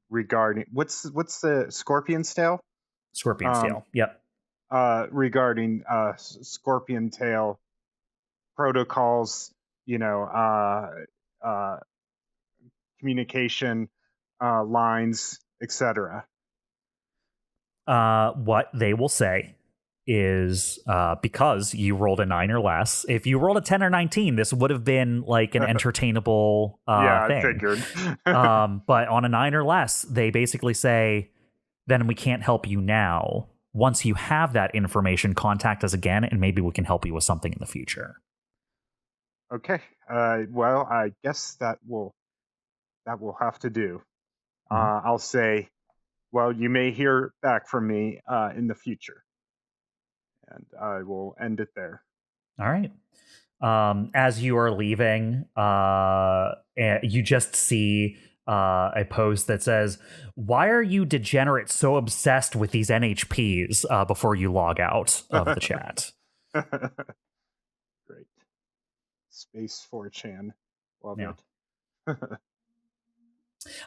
regarding what's the Scorpion's tail? Scorpion's tail. Yep. Regarding Scorpion tail protocols, communication lines, etc. What they will say is because you rolled a 9 or less. If you rolled a 10 or 19, this would have been like an entertainable yeah, thing. I figured. But on a 9 or less, they basically say, then we can't help you now. Once you have that information, contact us again, and maybe we can help you with something in the future. Okay. Well, I guess that will have to do. I'll say, well, you may hear back from me in the future. And I will end it there. All right. As you are leaving, you just see a post that says, "Why are you degenerates so obsessed with these NHPs?" Before you log out of the chat. Great. Space 4chan. Love Yeah. it.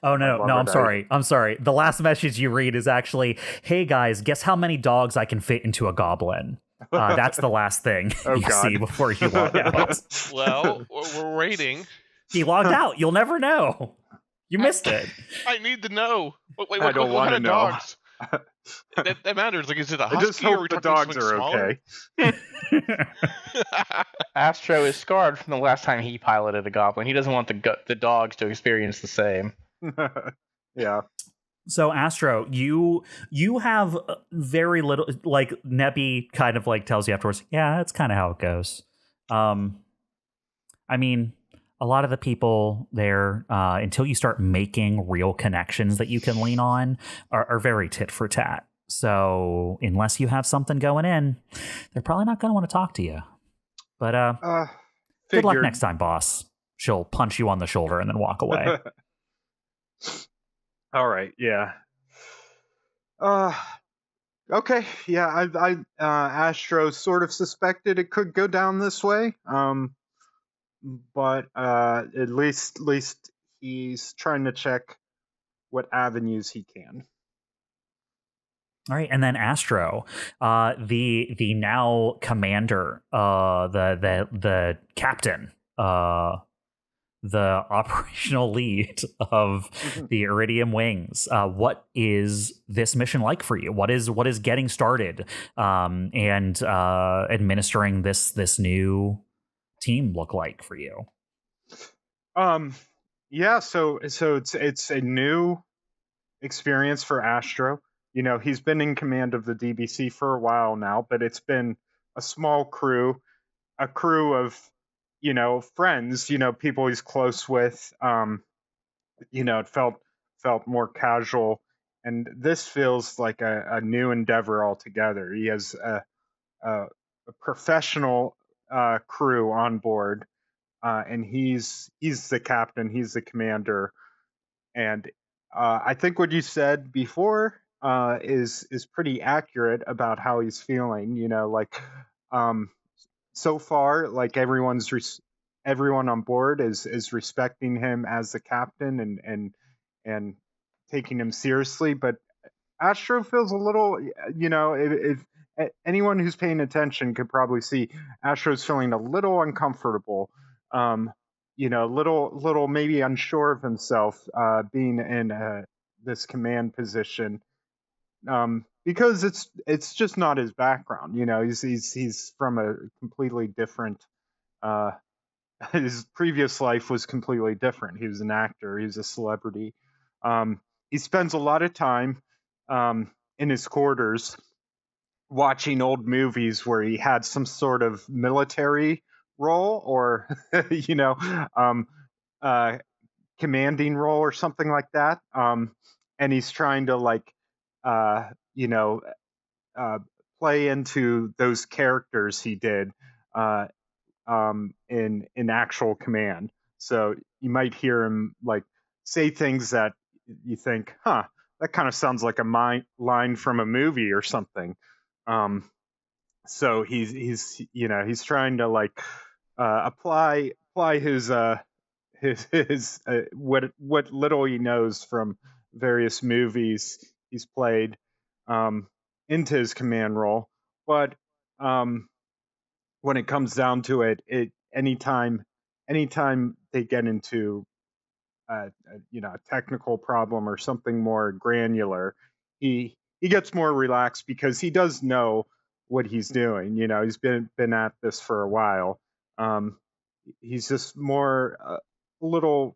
Oh, no, I'm sorry. I'm sorry. The last message you read is actually, "Hey guys, guess how many dogs I can fit into a goblin?" That's the last thing you see before you log out. Well, we're waiting. He logged out. You'll never know. You missed it. I need to know. Wait, I don't want to know. Dogs? that matters. Like, is it a husky? I just hope the dogs are okay. Astro is scarred from the last time he piloted a goblin. He doesn't want the dogs to experience the same. Yeah. So Astro, you have very little, like Nebby kind of like tells you afterwards, yeah, that's kind of how it goes. I mean, a lot of the people there, until you start making real connections that you can lean on, are very tit for tat. So unless you have something going in, they're probably not going to want to talk to you. But good luck next time, boss. She'll punch you on the shoulder and then walk away. All right. Yeah. Okay. Yeah. I Astro sort of suspected it could go down this way. But at least he's trying to check what avenues he can. All right, and then Astro, the now commander, the captain, the operational lead of the Iridium Wings. What is this mission like for you? What is getting started and administering this new team look like for you? Yeah, so it's a new experience for Astro. He's been in command of the DBC for a while now, but it's been a small crew, a crew of friends, people he's close with. It felt more casual, and this feels like a new endeavor altogether. He has a professional crew on board, and he's the captain, he's the commander, and I think what you said before is pretty accurate about how he's feeling. So far, like everyone on board is respecting him as the captain and taking him seriously, but Astro feels a little, if anyone who's paying attention could probably see Astro's feeling a little uncomfortable, little maybe unsure of himself, being in this command position, because it's just not his background. He's from a completely different. His previous life was completely different. He was an actor. He was a celebrity. He spends a lot of time in his quarters watching old movies where he had some sort of military role or commanding role or something like that. And he's trying to uh, you know uh, play into those characters he did in actual command. So you might hear him say things that you think, huh, that kind of sounds like a line from a movie or something. So he's trying to apply his what little he knows from various movies he's played into his command role. But when it comes down to it, anytime they get into a technical problem or something more granular, he gets more relaxed because he does know what he's doing. He's been at this for a while. He's just more a little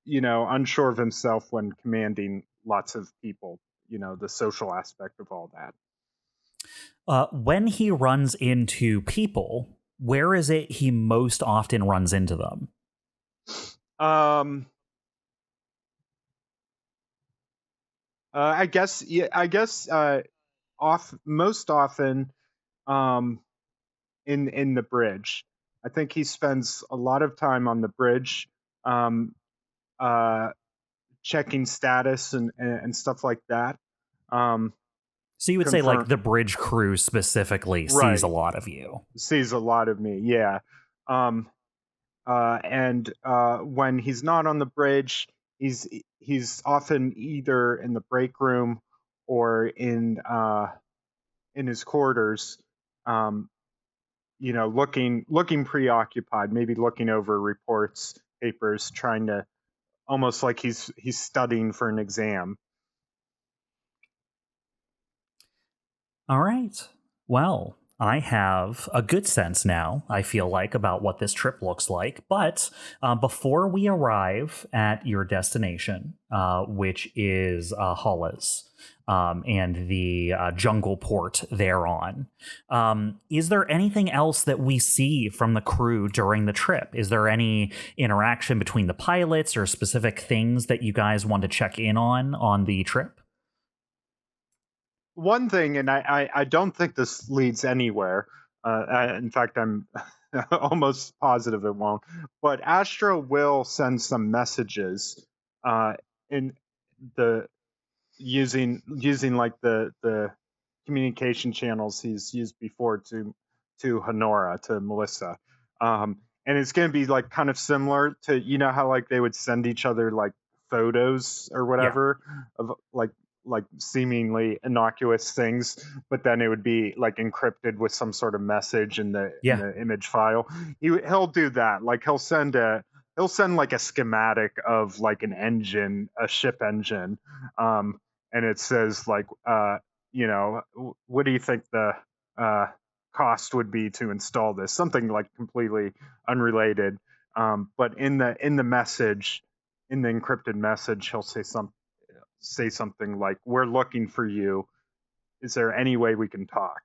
unsure of himself when commanding lots of people. The social aspect of all that. When he runs into people, where is it he most often runs into them? I guess most often in the bridge. I think he spends a lot of time on the bridge, checking status and stuff like that. So you would say the bridge crew specifically sees a lot of you. Sees a lot of me, yeah. And when he's not on the bridge, he's often either in the break room or in his quarters, looking preoccupied, maybe looking over reports, papers, trying to almost like he's studying for an exam. All right. Well, I have a good sense now, I feel like, about what this trip looks like. But before we arrive at your destination, which is Hollis, and the jungle port thereon, is there anything else that we see from the crew during the trip? Is there any interaction between the pilots or specific things that you guys want to check in on the trip? One thing, and I don't think this leads anywhere. In fact, I'm almost positive it won't. But Astro will send some messages in the using like the communication channels he's used before to Honora, to Melissa. And it's going to be like kind of similar to how they would send each other photos or whatever of like seemingly innocuous things, but then it would be encrypted with some sort of message in the image file. He'll do that. He'll send a schematic of an engine, a ship engine, and it says what do you think the cost would be to install this? Something completely unrelated. But in the message, in the encrypted message, he'll say something like, "We're looking for you. Is there any way we can talk?"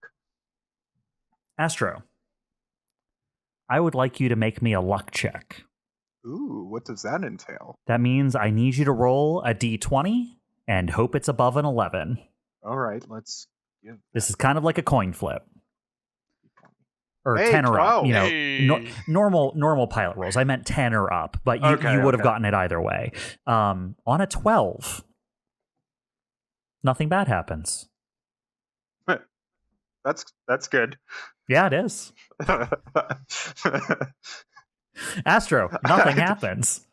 Astro, I would like you to make me a luck check. Ooh, what does that entail? That means I need you to roll a d20 and hope it's above an 11. All right, let's give this is kind of like a coin flip. Or hey, 10 or 12. up. Normal pilot rolls. I meant 10 or up, but you would have gotten it either way. On a 12, nothing bad happens. That's good. Yeah, it is. Astro, nothing happens.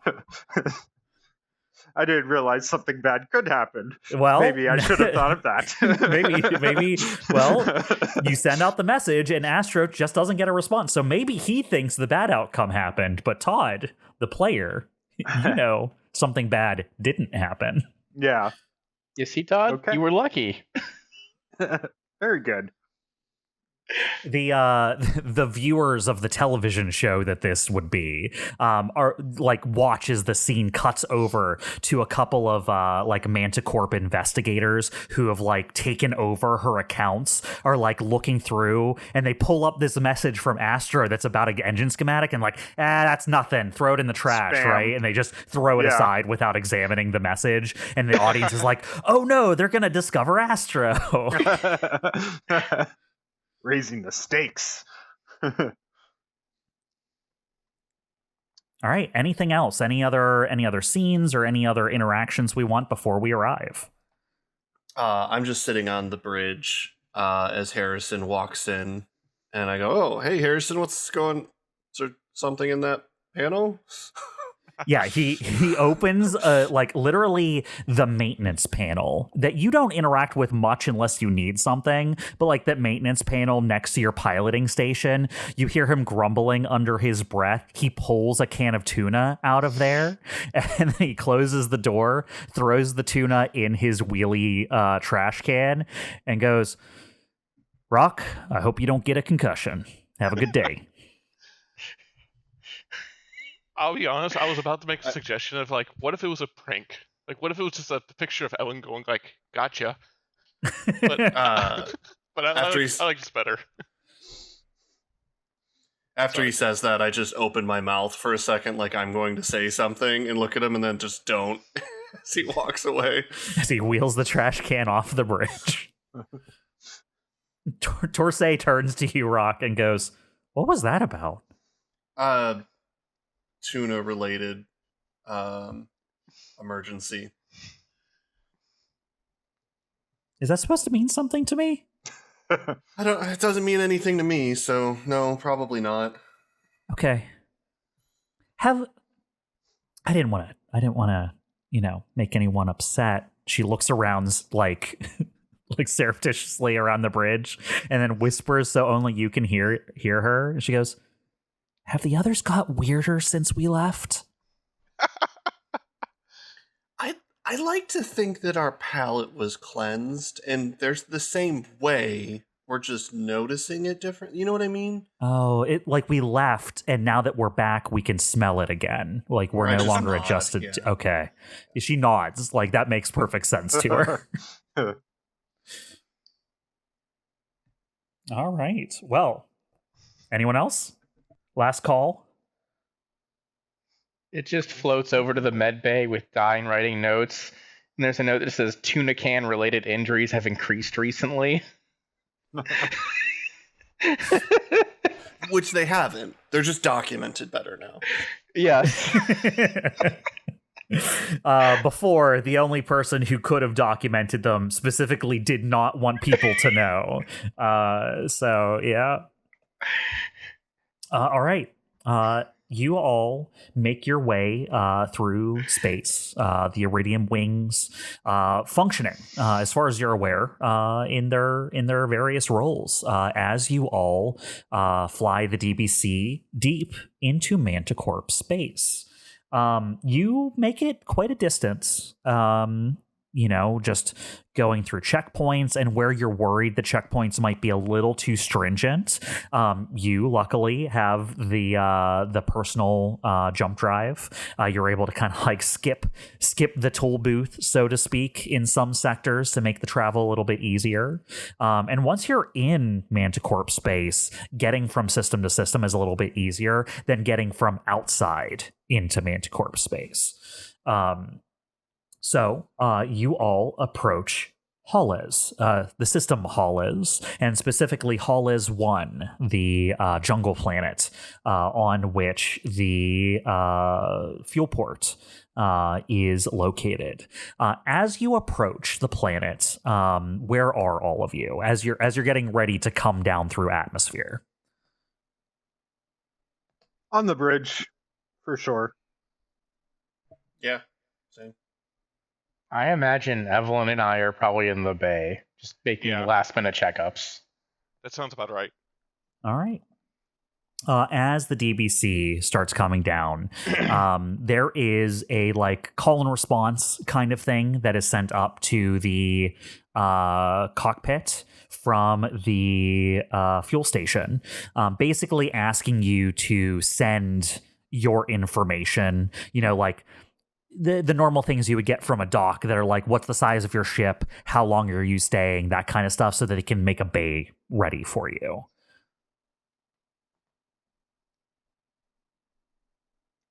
I didn't realize something bad could happen. Well, maybe I should have thought of that. maybe. Well, you send out the message and Astro just doesn't get a response. So maybe he thinks the bad outcome happened, but Todd, the player, something bad didn't happen. Yeah. You see, Todd? Okay. You were lucky. Very good. the viewers of the television show that this would be are like watch as the scene cuts over to a couple of like MantiCorp investigators who have like taken over her accounts, are like looking through, and they pull up this message from Astro that's about an engine schematic and like, that's nothing, throw it in the trash. Spam. Right? And they just throw it aside without examining the message, and the audience is like, oh no, they're gonna discover Astro. Raising the stakes. All right. Anything else? Any other scenes or any other interactions we want before we arrive? I'm just sitting on the bridge as Harrison walks in, and I go, "Oh, hey, Harrison, what's going? Is there something in that panel?" Yeah, he opens like literally the maintenance panel that you don't interact with much unless you need something, but like that maintenance panel next to your piloting station, you hear him grumbling under his breath. He pulls a can of tuna out of there, and then he closes the door, throws the tuna in his wheelie trash can, and goes, "Rock, I hope you don't get a concussion. Have a good day." I'll be honest, I was about to make a suggestion of like, what if it was a prank? Like, what if it was just a picture of Ellen going like, "Gotcha." But, but I like this better. After he says that, I just open my mouth for a second like I'm going to say something and look at him and then just don't as he walks away. As he wheels the trash can off the bridge. Torsae turns to you, Rock, and goes, "What was that about?" Tuna related emergency. Is that supposed to mean something to me? It doesn't mean anything to me, so no, probably not. Okay. I didn't want to, make anyone upset. She looks around like like surreptitiously around the bridge and then whispers so only you can hear her. She goes, "Have the others got weirder since we left?" I like to think that our palate was cleansed, and there's the same way. We're just noticing it different. You know what I mean? Oh, it like we left, and now that we're back, we can smell it again. Like we're no longer adjusted. Yeah. Okay, she nods. Like that makes perfect sense to her. All right. Well, anyone else? Last call. It just floats over to the med bay with Dyne writing notes. And there's a note that says tuna can related injuries have increased recently. Which they haven't. They're just documented better now. Yes. Before, the only person who could have documented them specifically did not want people to know. So, yeah. All right. You all make your way through space. The Iridium Wings functioning, as far as you're aware, in their various roles. As you all fly the DBC deep into MantiCorp space. You make it quite a distance. Just going through checkpoints, and where you're worried the checkpoints might be a little too stringent, you luckily have the personal jump drive. You're able to kind of like skip the toll booth, so to speak, in some sectors to make the travel a little bit easier. And once you're in MantiCorp space, getting from system to system is a little bit easier than getting from outside into MantiCorp space. So you all approach Hollis, the system Hollis, and specifically Hollis 1, the jungle planet on which the fuel port is located. As you approach the planet, where are all of you as you're getting ready to come down through atmosphere? On the bridge, for sure. Yeah, same. I imagine Evelene and I are probably in the bay, just making last minute checkups. That sounds about right. All right. As the DBC starts coming down, there is a like call and response kind of thing that is sent up to the cockpit from the fuel station, basically asking you to send your information, like the normal things you would get from a dock that are like, what's the size of your ship, how long are you staying, that kind of stuff, so that it can make a bay ready for you.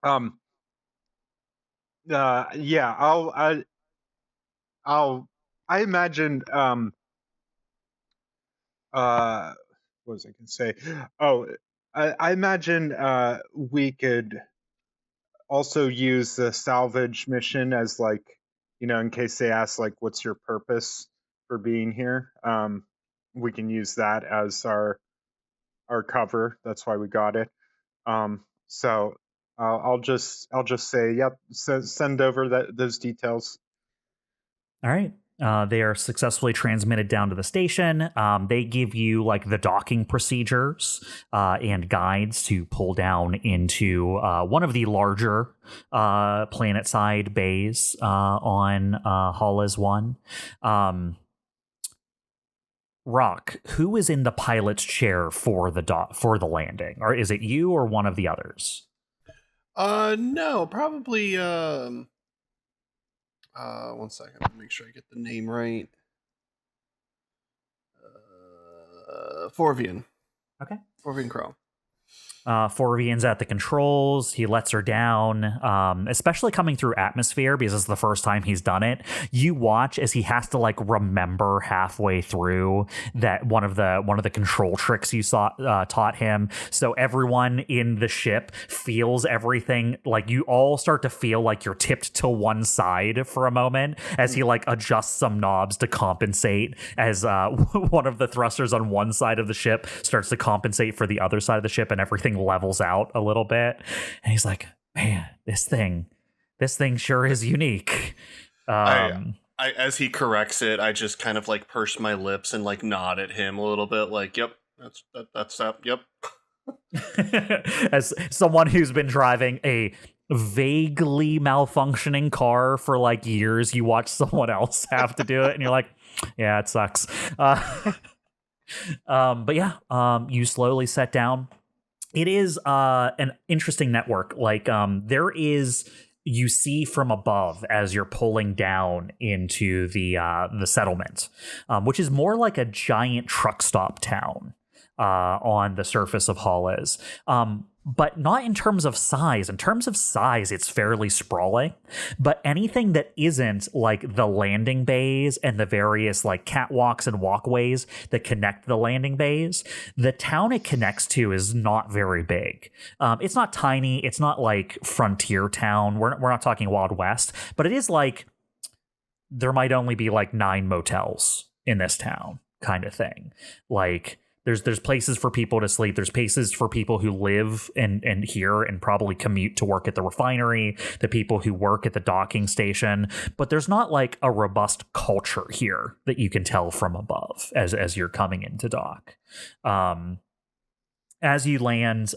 Yeah, I imagine what was I gonna say? Oh, I imagine we could also use the salvage mission as like, in case they ask like, what's your purpose for being here? We can use that as our cover. That's why we got it. So I'll just say, yep, send over those details. All right. They are successfully transmitted down to the station. They give you like the docking procedures and guides to pull down into one of the larger planet side bays on Hollis 1. Rock, who is in the pilot's chair for the landing? Or is it you or one of the others? No, probably 1 second. Let me make sure I get the name right. Forvian. Okay. Forvian Crow. Forvian's at the controls. He lets her down, especially coming through atmosphere because it's the first time he's done it. You watch as he has to like remember halfway through that one of the control tricks you taught him. So everyone in the ship feels everything, like you all start to feel like you're tipped to one side for a moment as he like adjusts some knobs to compensate as one of the thrusters on one side of the ship starts to compensate for the other side of the ship, and everything levels out a little bit. And he's like, man, this thing sure is unique. I as he corrects it, I just kind of like purse my lips and like nod at him a little bit, like, yep, that's that, yep. As someone who's been driving a vaguely malfunctioning car for like years, you watch someone else have to do it and you're like, yeah, it sucks. But yeah, you slowly set down. It is an interesting network. Like you see from above as you're pulling down into the settlement, which is more like a giant truck stop town on the surface of Hollis. But not in terms of size. In terms of size, it's fairly sprawling. But anything that isn't like the landing bays and the various like catwalks and walkways that connect the landing bays, the town it connects to is not very big. It's not tiny. It's not like frontier town. We're not talking Wild West, but it is like there might only be like 9 motels in this town kind of thing. Like there's places for people to sleep. There's places for people who live and here and probably commute to work at the refinery, the people who work at the docking station. But there's not like a robust culture here that you can tell from above as you're coming into dock. As you land,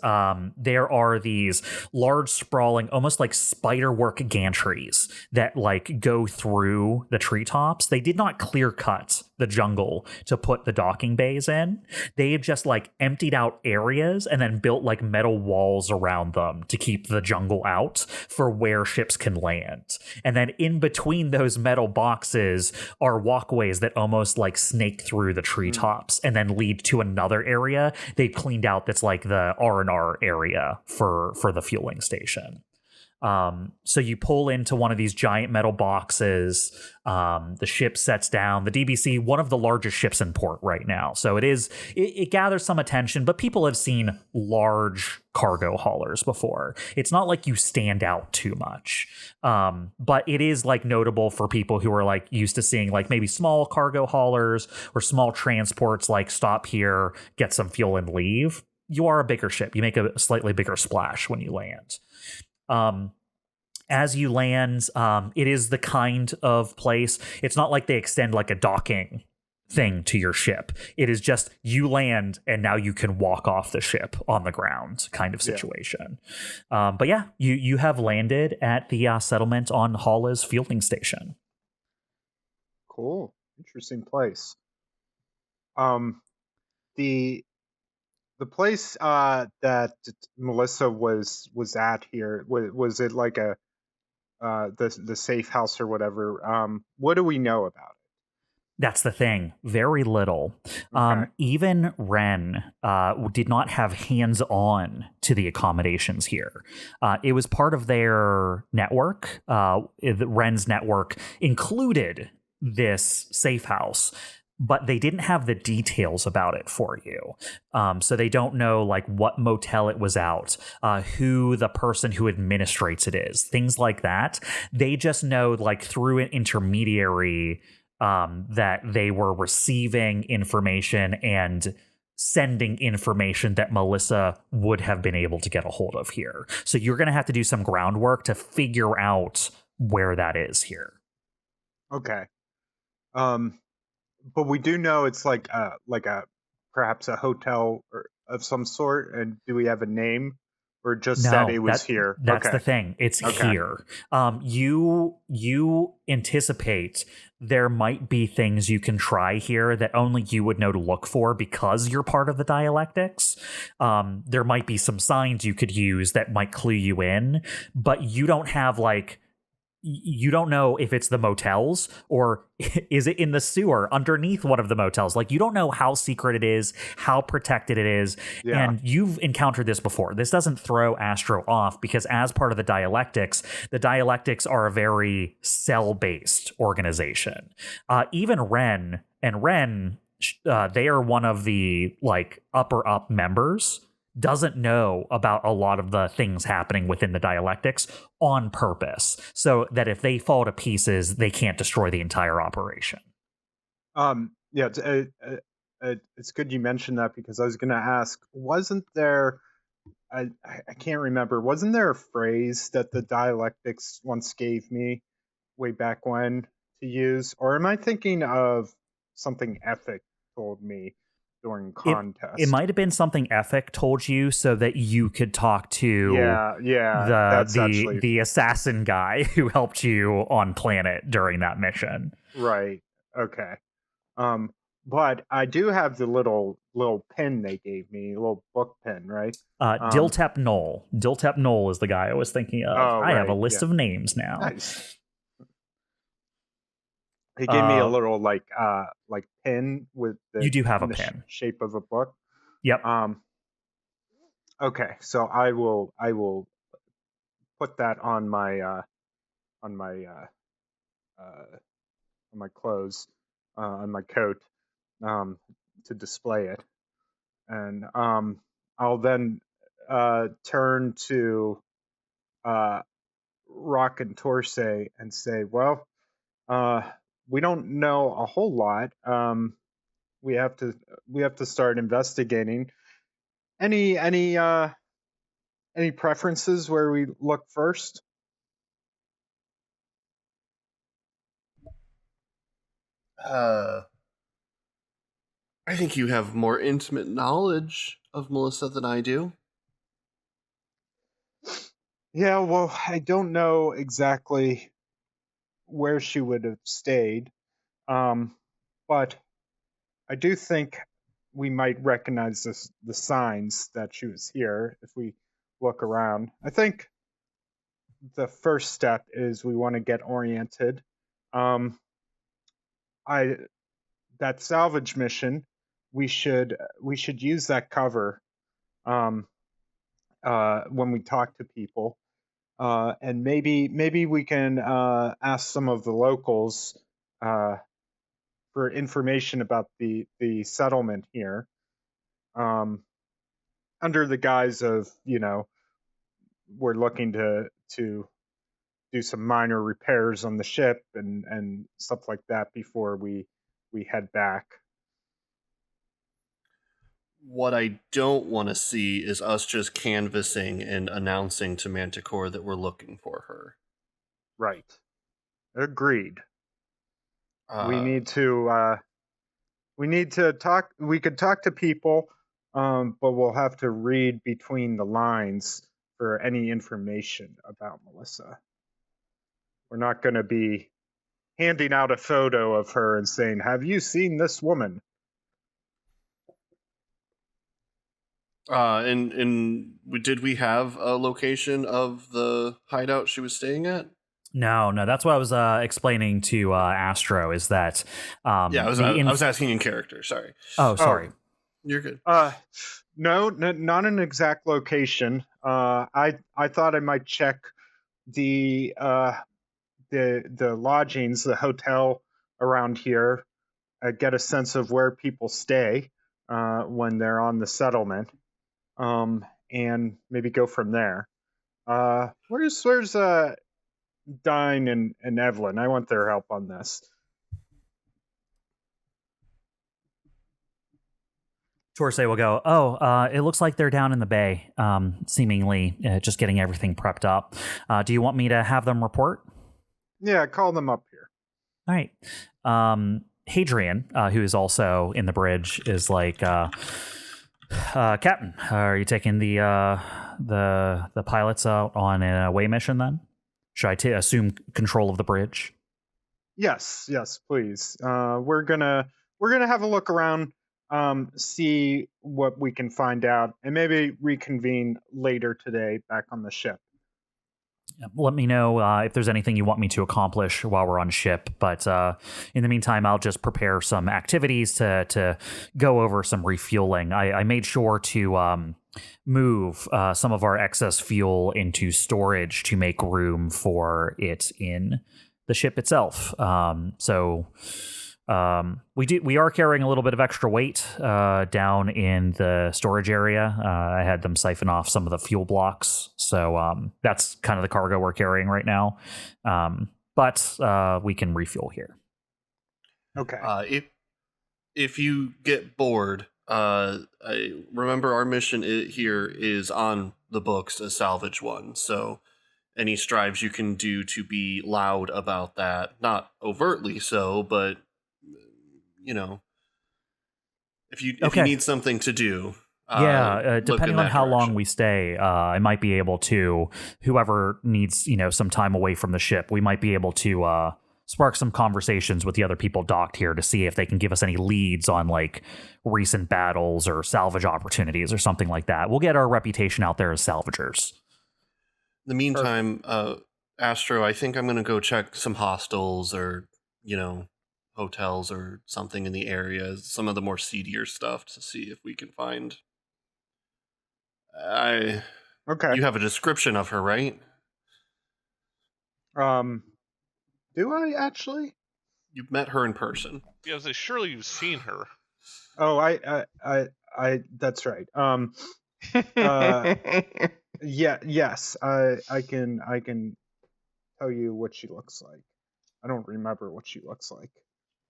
there are these large, sprawling, almost like spiderwork gantries that like go through the treetops. They did not clear cut the jungle to put the docking bays in. They've just like emptied out areas and then built like metal walls around them to keep the jungle out for where ships can land. And then in between those metal boxes are walkways that almost like snake through the treetops and then lead to another area they've cleaned out that's like the R&R area for the fueling station. So you pull into one of these giant metal boxes. The ship sets down. The DBC, one of the largest ships in port right now. So it gathers some attention, but people have seen large cargo haulers before. It's not like you stand out too much. But it is like notable for people who are like used to seeing like maybe small cargo haulers or small transports, like stop here, get some fuel and leave. You are a bigger ship. You make a slightly bigger splash when you land. As you land, it is the kind of place, it's not like they extend like a docking thing to your ship. It is just you land and now you can walk off the ship on the ground kind of situation. But yeah, you have landed at the settlement on Hollis fueling station. Cool. Interesting place. The place that Melissa was at here, was it like a the safe house or whatever? What do we know about That's the thing. Very little. it? Okay. Even Ren did not have hands-on to the accommodations here. It was part of their network. Ren's network included this safe house, but they didn't have the details about it for you. So they don't know like what motel it was out, who the person who administrates it is, things like that. They just know like through an intermediary that they were receiving information and sending information that Melissa would have been able to get a hold of here. So you're going to have to do some groundwork to figure out where that is here. Okay. But we do know it's like a perhaps a hotel or of some sort. And do we have a name, or just that it was here? That's okay. the thing. It's here. You anticipate there might be things you can try here that only you would know to look for because you're part of the Dialectics. There might be some signs you could use that might clue you in, but you don't have like, you don't know if it's the motels or is it in the sewer underneath one of the motels. Like, you don't know how secret it is, how protected it is. Yeah. And you've encountered this before. This doesn't throw Astro off because as part of the Dialectics are a very cell-based organization. Even Ren, they are one of the like upper up members, doesn't know about a lot of the things happening within the Dialectics on purpose, so that if they fall to pieces, they can't destroy the entire operation. Yeah, it's good you mentioned that, because I was going to ask, wasn't there, I can't remember, wasn't there a phrase that the Dialectics once gave me way back when to use? Or am I thinking of something Ethic told me during contest? It might have been something Ethic told you so that you could talk to the assassin guy who helped you on planet during that mission. Right. Okay. But I do have the little pin they gave me, a little book pin, right? Diltep Knoll. Diltep Knoll is the guy I was thinking of. I have a list of names now. Nice. He gave me a little like pin with the you do have a pin shape of a book. Yep. Okay, so I will put that on my clothes, on my coat, to display it, and I'll then turn to Rock and Torsae and say, well, we don't know a whole lot. We have to start investigating. Any preferences where we look first? I think you have more intimate knowledge of Melissa than I do. Yeah, well, I don't know exactly where she would have stayed, but I do think we might recognize the signs that she was here if we look around. I think the first step is we want to get oriented. That salvage mission, we should use that cover when we talk to people, and maybe we can ask some of the locals for information about the settlement here, under the guise of, we're looking to do some minor repairs on the ship and stuff like that before we head back. What I don't want to see is us just canvassing and announcing to MantiCorp that we're looking for her. Right. Agreed. We need to talk. We could talk to people, but we'll have to read between the lines for any information about Melissa. We're not going to be handing out a photo of her and saying, "Have you seen this woman?" Did we have a location of the hideout she was staying at? No, that's what I was explaining to Astro. Is that I was asking in character. Sorry. Oh, sorry. You're good. No, not an exact location. I thought I might check the lodgings, the hotel around here, get a sense of where people stay when they're on the settlement, and maybe go from there. Where's Dyne and Evelene? I want their help on this. Torsae will go, it looks like they're down in the bay, seemingly just getting everything prepped up. Do you want me to have them report? Yeah, call them up here. All right. Hadrian, who is also in the bridge, is like, Captain, are you taking the pilots out on a away mission then? Should I assume control of the bridge? Yes, please. We're gonna have a look around, see what we can find out, and maybe reconvene later today back on the ship. Let me know if there's anything you want me to accomplish while we're on ship. But in the meantime, I'll just prepare some activities to go over some refueling. I made sure to move some of our excess fuel into storage to make room for it in the ship itself. We are carrying a little bit of extra weight down in the storage area. I had them siphon off some of the fuel blocks, so that's kind of the cargo we're carrying right now. But we can refuel here. Okay. If you get bored, I remember our mission here is on the books, a salvage one. So any strives you can do to be loud about that, not overtly so, but if you need something to do, depending on how long we stay, I might be able to. Whoever needs some time away from the ship, we might be able to spark some conversations with the other people docked here to see if they can give us any leads on like recent battles or salvage opportunities or something like that. We'll get our reputation out there as salvagers. In the meantime, Astro, I think I'm going to go check some hostels or hotels or something in the area, some of the more seedier stuff, to see if we can find. Okay. You have a description of her, right? Do I actually? You've met her in person. Yeah, surely you've seen her. Oh, I that's right. Yes, I can tell you what she looks like. I don't remember what she looks like.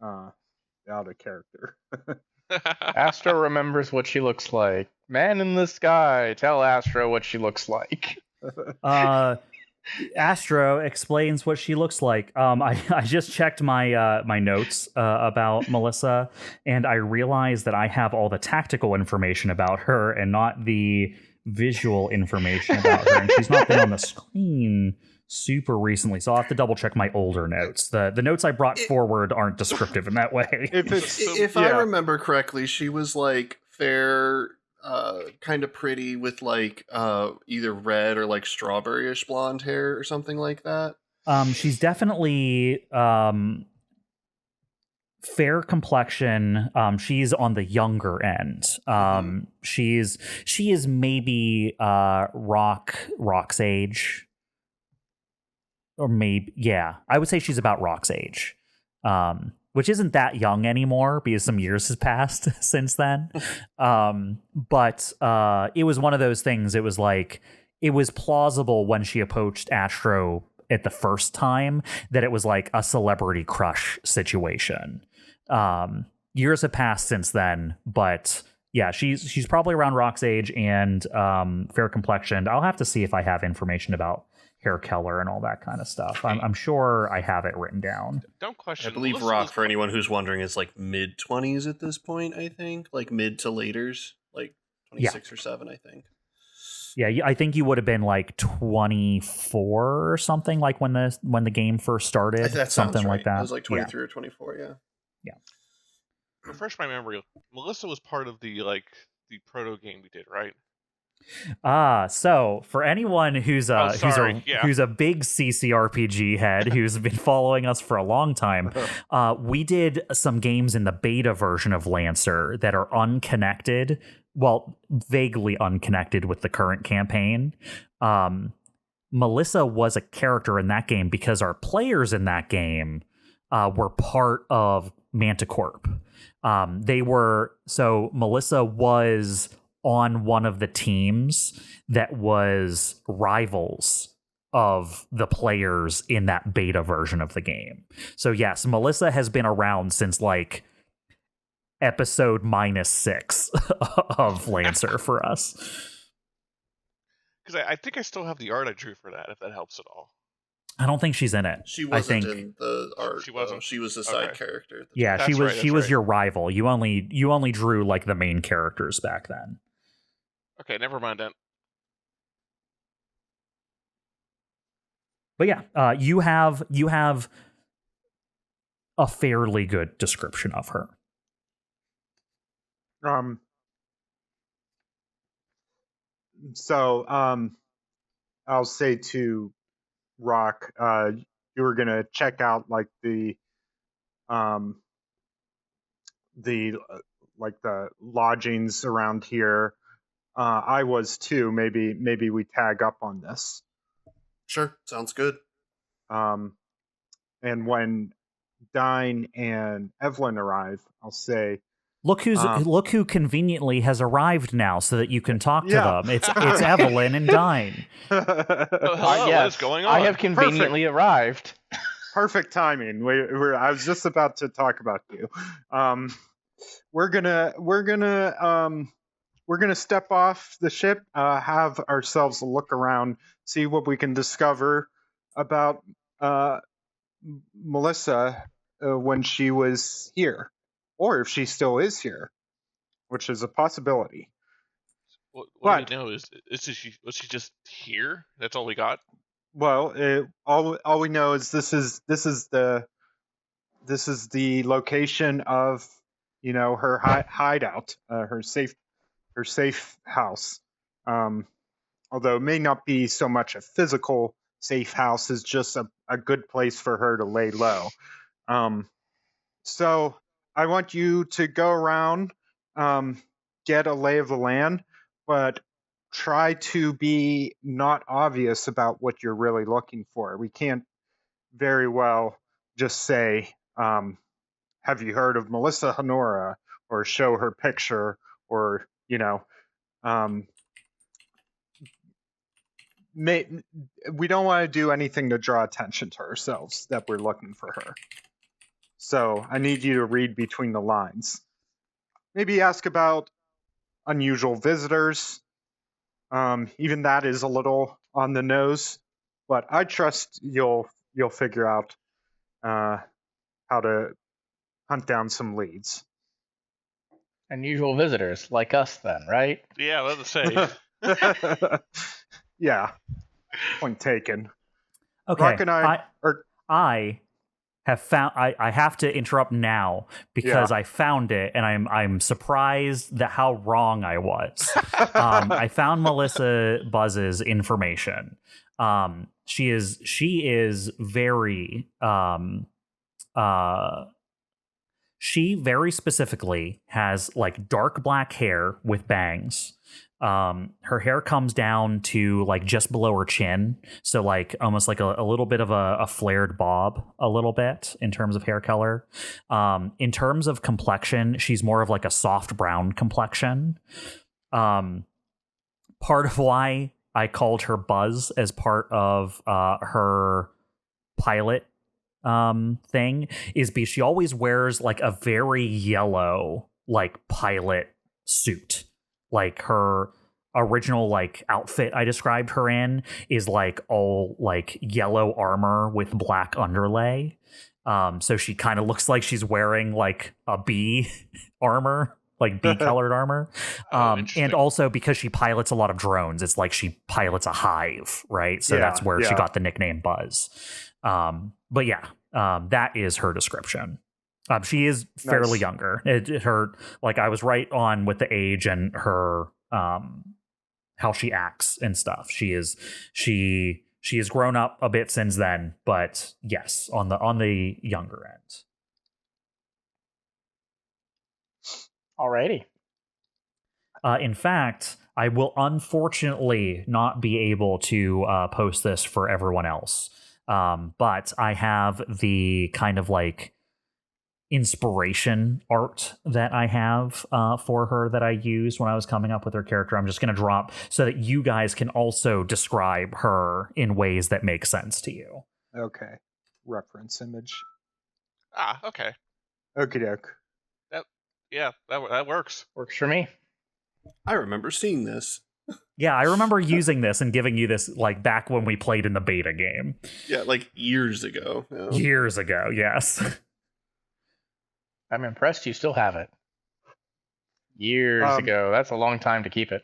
Out of character. Astro remembers what she looks like. Man in the sky, tell Astro what she looks like. Astro explains what she looks like. I just checked my my notes about Melissa, and I realized that I have all the tactical information about her and not the visual information about her, and she's not been on the screen super recently, so I'll have to double check my older notes. The notes I brought forward aren't descriptive in that way. If I remember correctly, she was like fair, kind of pretty with like either red or like strawberry-ish blonde hair or something like that. She's definitely fair complexion. She's on the younger end. She is maybe Rock's age. Or maybe, yeah, I would say she's about Rock's age, which isn't that young anymore because some years has passed since then. But it was one of those things. It was like, it was plausible when she approached Astro at the first time that it was like a celebrity crush situation. Years have passed since then, but yeah, she's probably around Rock's age and fair complexioned. I'll have to see if I have information about hair color and all that kind of stuff. I'm sure I have it written down. Don't question. I believe Rock, for anyone who's wondering, is like mid-20s at this point, I think. Like mid to laters. Like 26 or 7, I think. Yeah, I think you would have been like 24 or something, like when the game first started. That something right. like that. It was like 23 or 24, yeah. Yeah. Refresh my memory. Melissa was part of the proto game we did, right? So for anyone who's a big CCRPG head who's been following us for a long time, we did some games in the beta version of Lancer that are unconnected, well, vaguely unconnected with the current campaign. Melissa was a character in that game because our players in that game were part of MantiCorp. Melissa was on one of the teams that was rivals of the players in that beta version of the game. So yes, Melissa has been around since like episode -6 of Lancer for us. Because I think I still have the art I drew for that, if that helps at all. I don't think she's in it. She wasn't in the art. She wasn't. She was a side character. Yeah, she was your rival. You only drew like the main characters back then. Okay, never mind then. But yeah, you have a fairly good description of her. So I'll say to Rock, you were gonna check out like the lodgings around here. I was too. Maybe we tag up on this. Sure, sounds good. And when Dyne and Evelene arrive, I'll say, look who conveniently has arrived now, so that you can talk to them. It's Evelene and Dyne. Hello, yes, what is going on? I have conveniently arrived. Perfect timing. I was just about to talk about you. We're gonna step off the ship, have ourselves a look around, see what we can discover about Melissa when she was here, or if she still is here, which is a possibility. What do we know? Was she just here? That's all we got. Well, all we know is this is the location of her hideout, her safe house. Although it may not be so much a physical safe house as just a good place for her to lay low. So I want you to go around, get a lay of the land, but try to be not obvious about what you're really looking for. We can't very well just say, have you heard of Melissa Honora, or show her picture, or we don't want to do anything to draw attention to ourselves that we're looking for her. So I need you to read between the lines. Maybe ask about unusual visitors. Even that is a little on the nose, but I trust you'll figure out how to hunt down some leads. Unusual visitors, like us then, right? Yeah, let's say. Yeah. Point taken. Okay. Rock and I have found. I have to interrupt now because I found it, and I'm surprised that how wrong I was. I found Melissa Buzz's information. She is very she very specifically has like dark black hair with bangs. Her hair comes down to like just below her chin, so like almost like a little bit of a flared bob, a little bit in terms of hair color. In terms of complexion, she's more of like a soft brown complexion. Part of why I called her Buzz as part of her pilot thing is because she always wears like a very yellow like pilot suit. Like her original like outfit I described her in is like all like yellow armor with black underlay. So she kind of looks like she's wearing like a bee armor, like bee colored armor. And also because she pilots a lot of drones, it's like she pilots a hive, right? So that's where she got the nickname Buzz. But yeah, that is her description. She is fairly younger. Her like I was right on with the age and her how she acts and stuff. She has grown up a bit since then, but yes, on the younger end. Alrighty. In fact, I will unfortunately not be able to post this for everyone else. But I have the kind of like inspiration art that I have for her that I used when I was coming up with her character. I'm just going to drop so that you guys can also describe her in ways that make sense to you. Okay. Reference image. Okay. Okie doke. That works. Works for me. I remember seeing this. Yeah, I remember using this and giving you this like back when we played in the beta game. Yeah, like years ago. Yeah. Years ago, yes. I'm impressed you still have it. Years ago. That's a long time to keep it.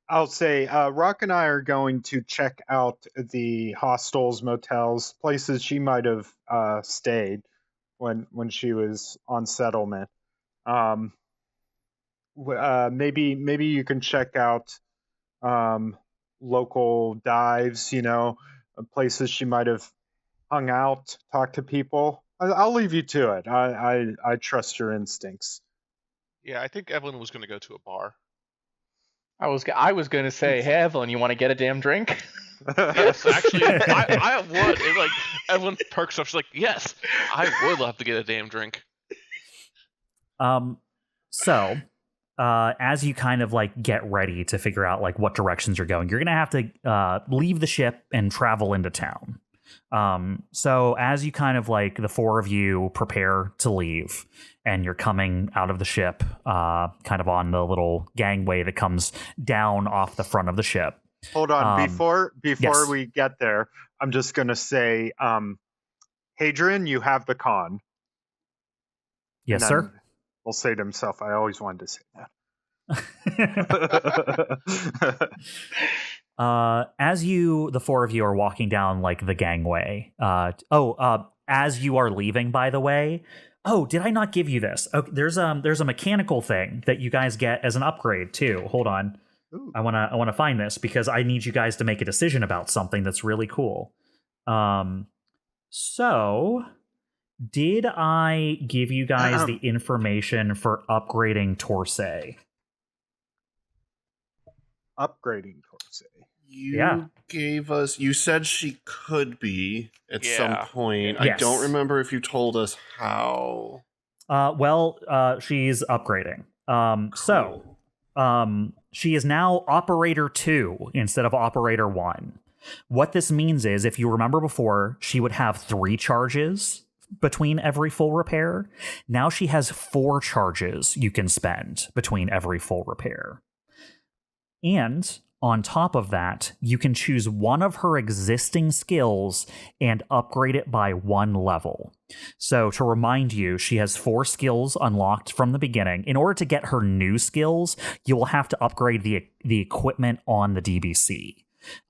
I'll say Rock and I are going to check out the hostels, motels, places she might have stayed when she was on settlement. Maybe you can check out local dives, places she might have hung out, talked to people. I'll leave you to it. I trust your instincts. Yeah, I think Evelyn was going to go to a bar. I was going to say, hey, Evelyn, you want to get a damn drink? Yes, actually, I would. And, like, Evelyn perks up. She's like, yes, I would love to get a damn drink. So, as you kind of like get ready to figure out like what directions you're going, you're going to have to leave the ship and travel into town. So as you kind of like the four of you prepare to leave and you're coming out of the ship, kind of on the little gangway that comes down off the front of the ship. Hold on. Before yes. we get there, I'm just going to say, Hadrian, you have the con. Yes, sir. Will say to himself, I always wanted to say that. As the four of you are walking down like the gangway, as you are leaving, by the way, did I not give you this? Okay, there's a mechanical thing that you guys get as an upgrade too. Hold on. Ooh. I want to find this because I need you guys to make a decision about something that's really cool. So did I give you guys the information for upgrading Torsae? Upgrading Torsae. You said she could be at some point. Yes. I don't remember if you told us how. She's upgrading. Cool. She is now Operator 2 instead of Operator 1. What this means is, if you remember before, she would have 3 charges between every full repair. Now she has 4 charges you can spend between every full repair. And on top of that, you can choose one of her existing skills and upgrade it by 1 level. So to remind you, she has 4 skills unlocked from the beginning. In order to get her new skills, you will have to upgrade the equipment on the DBC.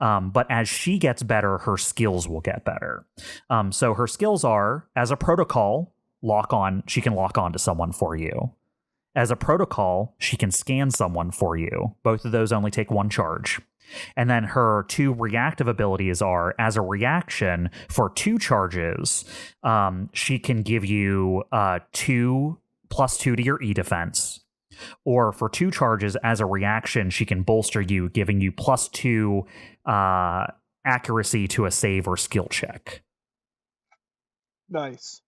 But as she gets better, her skills will get better. So her skills are, as a protocol, she can lock on to someone for you. As a protocol, she can scan someone for you. Both of those only take 1 charge. And then her 2 reactive abilities are, as a reaction, for 2 charges, she can give you 2 + 2 to your E defense. Or for 2 charges, as a reaction, she can bolster you, giving you +2 accuracy to a save or skill check. Nice.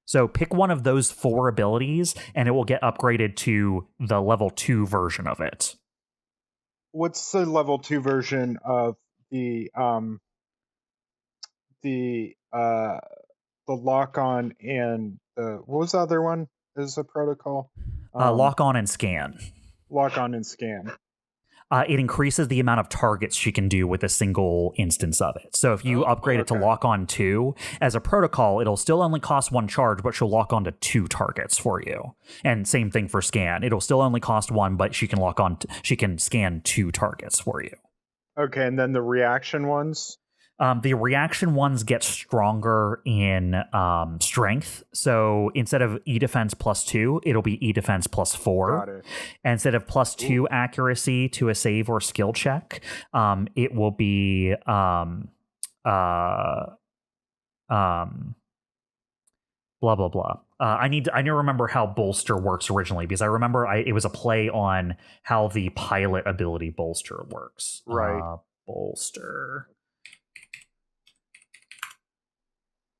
So pick one of those 4 abilities, and it will get upgraded to the level 2 version of it. What's the level 2 version of the lock on and what was the other one? Is a protocol? Lock on and scan. Lock on and scan. It increases the amount of targets she can do with a single instance of it. So if you upgrade it to lock on 2, as a protocol, it'll still only cost 1 charge, but she'll lock on to 2 targets for you. And same thing for scan. It'll still only cost 1, but she can scan 2 targets for you. Okay, and then the reaction ones? The reaction ones get stronger in strength. So instead of E defense +2, it'll be E defense +4. Got it. And instead of +2 accuracy to a save or skill check, it will be blah blah blah. I need to remember how bolster works originally, because I remember it was a play on how the pilot ability bolster works. Right. Bolster.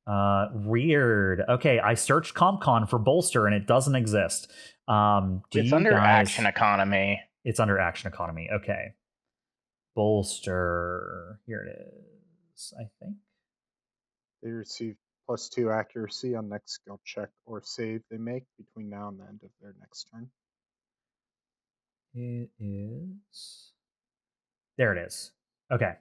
Weird. Okay, I searched CompCon for bolster and it doesn't exist. It's under action economy. It's under action economy. Okay. Bolster. Here it is, I think. They receive +2 accuracy on next skill check or save they make between now and the end of their next turn. It is. There it is. Okay.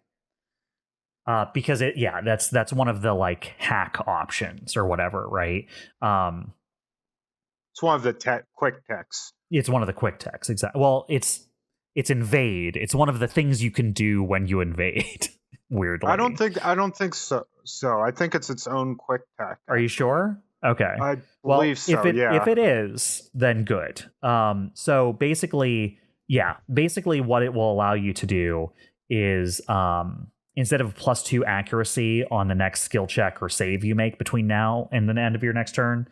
Because that's one of the like hack options or whatever, right? It's one of the quick techs. It's one of the quick techs, exactly. Well, it's invade. It's one of the things you can do when you invade. Weirdly, I don't think so. So I think it's its own quick tech. Are you sure? Okay. I believe so. If it is, then good. So basically what it will allow you to do is instead of +2 accuracy on the next skill check or save you make between now and the end of your next turn,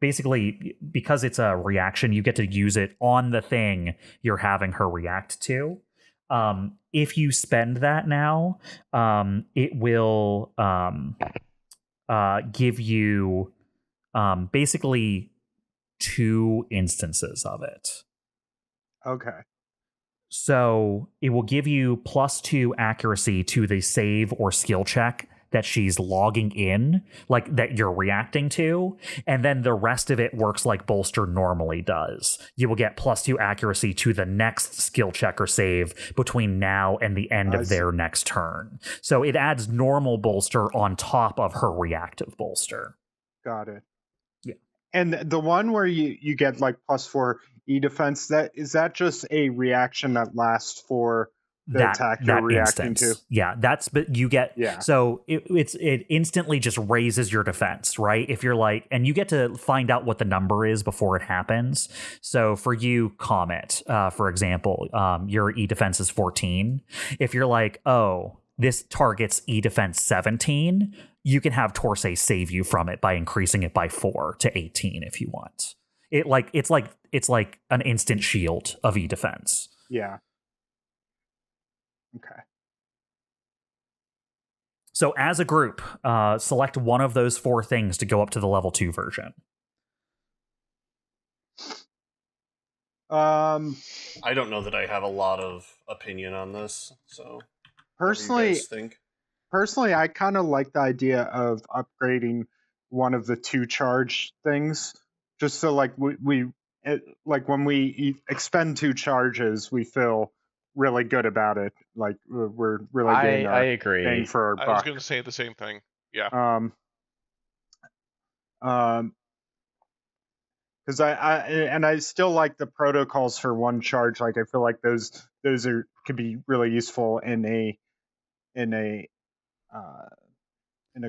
basically because it's a reaction, you get to use it on the thing you're having her react to. If you spend that now, it will give you basically 2 instances of it. Okay. So it will give you +2 accuracy to the save or skill check that she's logging in, like that you're reacting to, and then the rest of it works like bolster normally does. You will get +2 accuracy to the next skill check or save between now and the end of their next turn. So it adds normal bolster on top of her reactive bolster. Got it. Yeah. And the one where you get like +4 E defense, is that just a reaction that lasts for the attack you're reacting instance. to? Yeah, but you get so it instantly just raises your defense, right? If you're like, and you get to find out what the number is before it happens. So for you, Comet, for example, your E defense is 14. If you're like, oh, this targets E defense 17, you can have Torsae save you from it by increasing it by 4 to 18 if you want. It's like an instant shield of E defense. Yeah. Okay. So as a group, select one of those 4 things to go up to the level 2 version. I don't know that I have a lot of opinion on this. So personally, I kind of like the idea of upgrading one of the 2 charge things, just so like we when we expend 2 charges, we feel really good about it. Like we're really getting I agree. Paying for our buck. I was going to say the same thing. Yeah. Because I still like the protocols for 1 charge. Like I feel like those could be really useful in a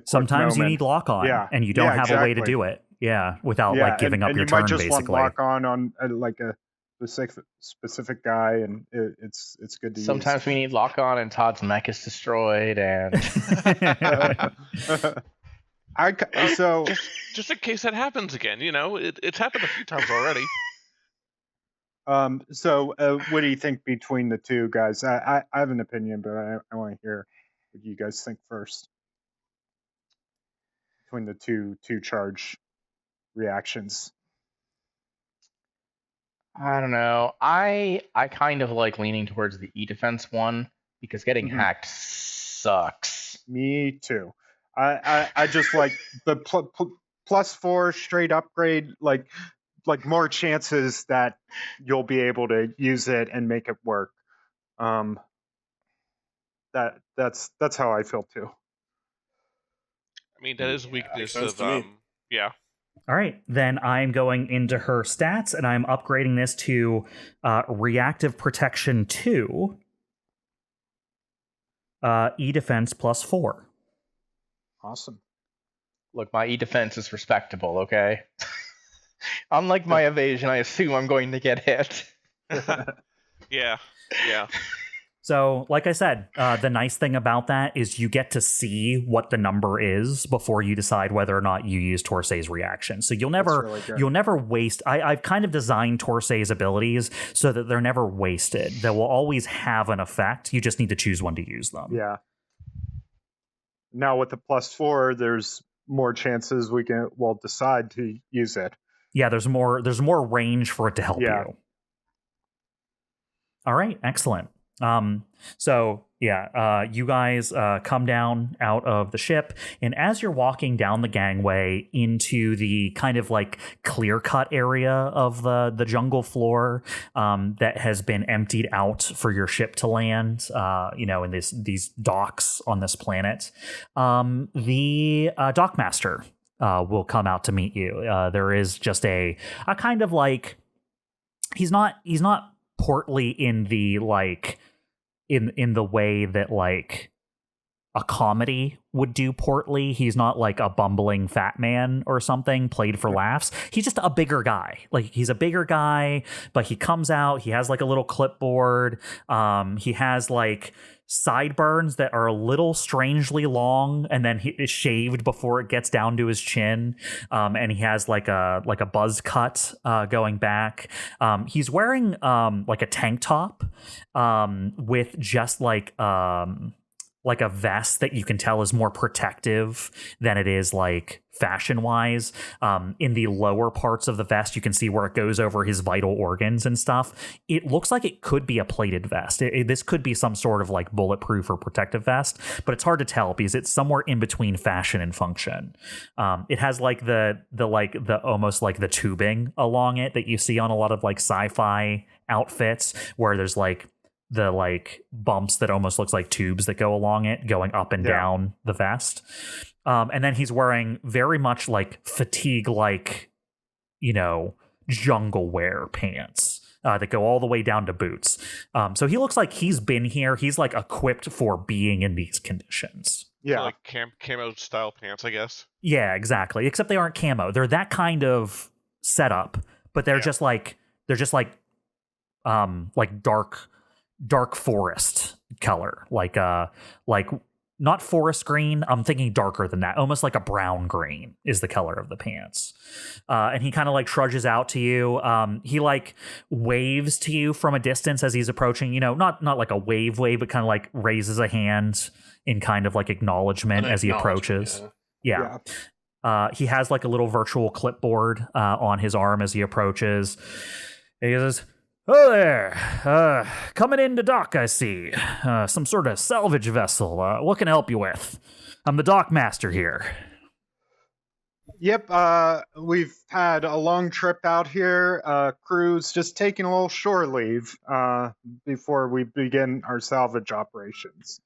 sometimes you need lock on, and you don't have a way to do it. Yeah, without like giving up your turn. You might just basically want lock on like a specific guy, and it's good to Sometimes use. we need lock on, and Todd's mech is destroyed, and just in case that happens again, it's happened a few times already. So what do you think between the 2 guys? I have an opinion, but I want to hear what you guys think first. Between the two charge reactions. I don't know. I kind of like leaning towards the E defense one because getting hacked sucks. Me too. I just like the +4 straight upgrade, like more chances that you'll be able to use it and make it work. That's how I feel too. I mean, that is weakness of yeah. All right, then I'm going into her stats, and I'm upgrading this to Reactive Protection 2. E defense +4. Awesome. Look, my E-defense is respectable, okay? Unlike my evasion, I assume I'm going to get hit. Yeah. So, like I said, the nice thing about that is you get to see what the number is before you decide whether or not you use Torsae's reaction. So you'll never waste. I've kind of designed Torsae's abilities so that they're never wasted. They will always have an effect. You just need to choose when to use them. Yeah. Now with the +4, there's more chances we'll decide to use it. Yeah, there's more range for it to help you. All right, excellent. You guys come down out of the ship, and as you're walking down the gangway into the kind of like clear-cut area of the jungle floor that has been emptied out for your ship to land, in these docks on this planet, the dockmaster will come out to meet you. There is just a kind of like he's not portly in the like in the way that like a comedy would do portly. He's not like a bumbling fat man or something played for laughs. He's just a bigger guy. Like he's a bigger guy, but he comes out, he has like a little clipboard. He has like sideburns that are a little strangely long, and then he is shaved before it gets down to his chin. And he has like a buzz cut going back. He's wearing like a tank top with just like a vest that you can tell is more protective than it is like fashion wise. In the lower parts of the vest, you can see where it goes over his vital organs and stuff. It looks like it could be a plated vest. This could be some sort of like bulletproof or protective vest, but it's hard to tell because it's somewhere in between fashion and function. It has like the almost like the tubing along it that you see on a lot of like sci-fi outfits where there's like the like bumps that almost looks like tubes that go along it going up and down the vest. And then he's wearing very much like fatigue, like, jungle wear pants that go all the way down to boots. So he looks like he's been here. He's like equipped for being in these conditions. Yeah. So like camo style pants, I guess. Yeah, exactly. Except they aren't camo. They're that kind of setup, but they're just like dark forest color, like not forest green. I'm thinking darker than that, almost like a brown green is the color of the pants. And he kind of like trudges out to you. He like waves to you from a distance as he's approaching, not like a wave, but kind of like raises a hand in kind of like acknowledgement as he approaches. Yeah. He has like a little virtual clipboard on his arm as he approaches. He goes, "Oh there, coming into dock, I see. Some sort of salvage vessel. What can I help you with? I'm the dock master here." Yep, we've had a long trip out here. Crew's just taking a little shore leave before we begin our salvage operations.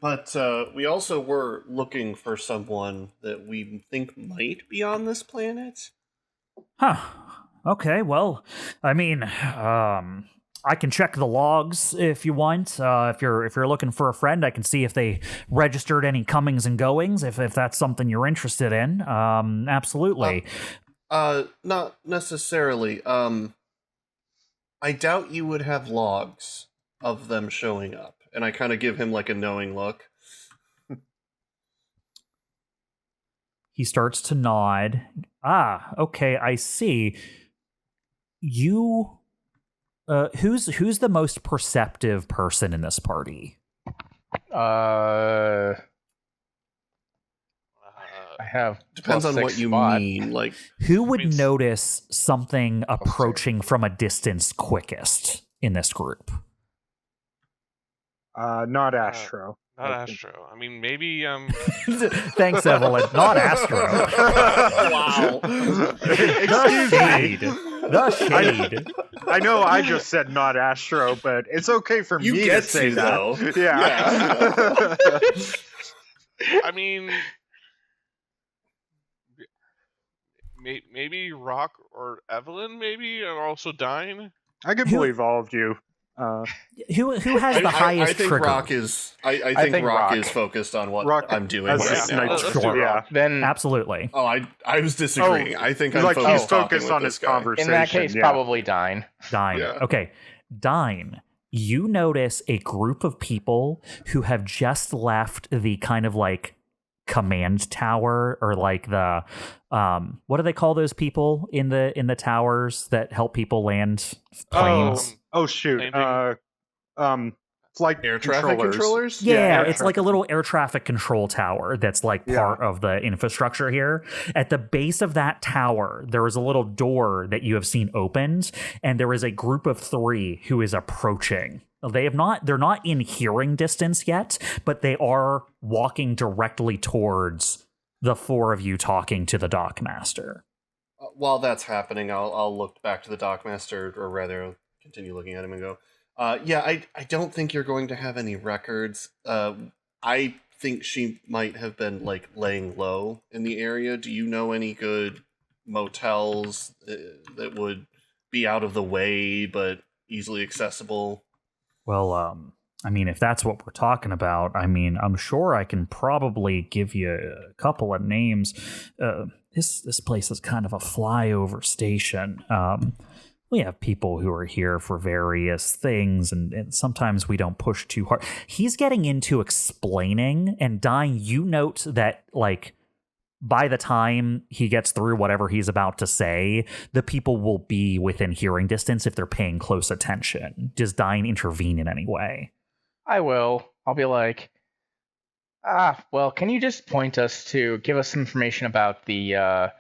But we also were looking for someone that we think might be on this planet. Huh. Okay, well, I mean, I can check the logs if you want. If you're looking for a friend, I can see if they registered any comings and goings, if that's something you're interested in. Absolutely. Not necessarily. I doubt you would have logs of them showing up. And I kind of give him like a knowing look. He starts to nod. Okay, I see. You, who's the most perceptive person in this party? I have depends on what you mean. Like, who would notice something approaching from a distance quickest in this group? Not Astro. Not Astro. I mean, maybe. Thanks, Evelene. Not Astro. Wow. The shade. I know I just said not Astro, but it's okay for You me get to say to, that. though. Yeah. I mean, maybe Rock or Evelene, maybe, and also Dyne. I can believe all of you. Who has the highest I think trigger? Rock is. I think Rock is focused on what I'm doing as right a now. sniper. Sure. Yeah. Then Absolutely. Oh, I was disagreeing. I think I'm like he's talking focused with on this his guy. conversation. in that case, yeah. probably Dyne. Dyne. Yeah. Okay. Dyne, you notice a group of people who have just left the kind of like command tower, or like the what do they call those people in the towers that help people land planes? Oh shoot. Flight Air traffic controllers? Yeah, air it's like a little air traffic control tower that's like part of the infrastructure here. At the base of that tower, there is a little door that you have seen opened, and there is a group of 3 who is approaching. They're not in hearing distance yet, but they are walking directly towards the 4 of you talking to the dockmaster. While that's happening, I'll look back to the dockmaster, or rather, continue looking at him and go, yeah, I don't think you're going to have any records. I think she might have been, like, laying low in the area. Do you know any good motels that would be out of the way, but easily accessible? Well, I mean, if that's what we're talking about, I mean, I'm sure I can probably give you a couple of names. This place is kind of a flyover station. We have people who are here for various things, and sometimes we don't push too hard. He's getting into explaining, and Dyne, you note that, like, by the time he gets through whatever he's about to say, the people will be within hearing distance if they're paying close attention. Does Dyne intervene in any way? I will. I'll be like, well, can you just give us some information about the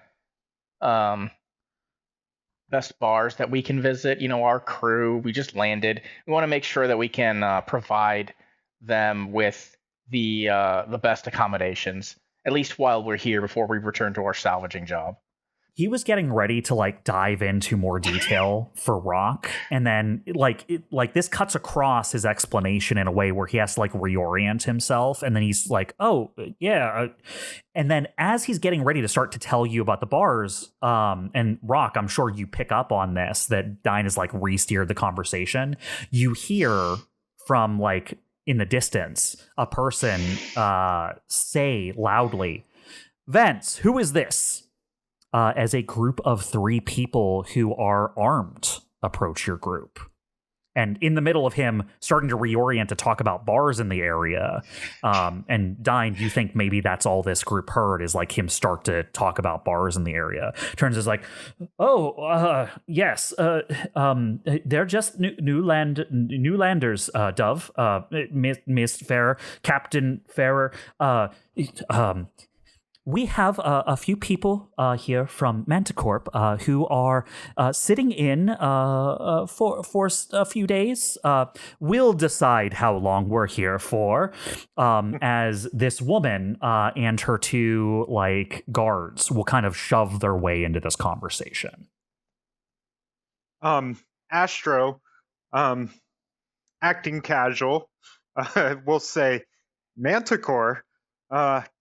best bars that we can visit? You know, our crew, we just landed. We want to make sure that we can provide them with the best accommodations, at least while we're here before we return to our salvaging job. He was getting ready to like dive into more detail for Rock, and then like this cuts across his explanation in a way where he has to like reorient himself, and then he's like, oh yeah, and then as he's getting ready to start to tell you about the bars, and Rock, I'm sure you pick up on this, that Dyne has like re-steered the conversation. You hear from like in the distance a person say loudly, "Vance, who is this?" As a group of 3 people who are armed approach your group. And in the middle of him starting to reorient to talk about bars in the area, and Dyne, you think maybe that's all this group heard, is like him start to talk about bars in the area. Turns is like, yes, they're just Newlanders, Dove, Miss Fair, Captain Fairer, we have a few people here from MantiCorp who are sitting in for a few days. We'll decide how long we're here for, as this woman and her 2 like guards will kind of shove their way into this conversation. Astro, acting casual, will say, "MantiCorp.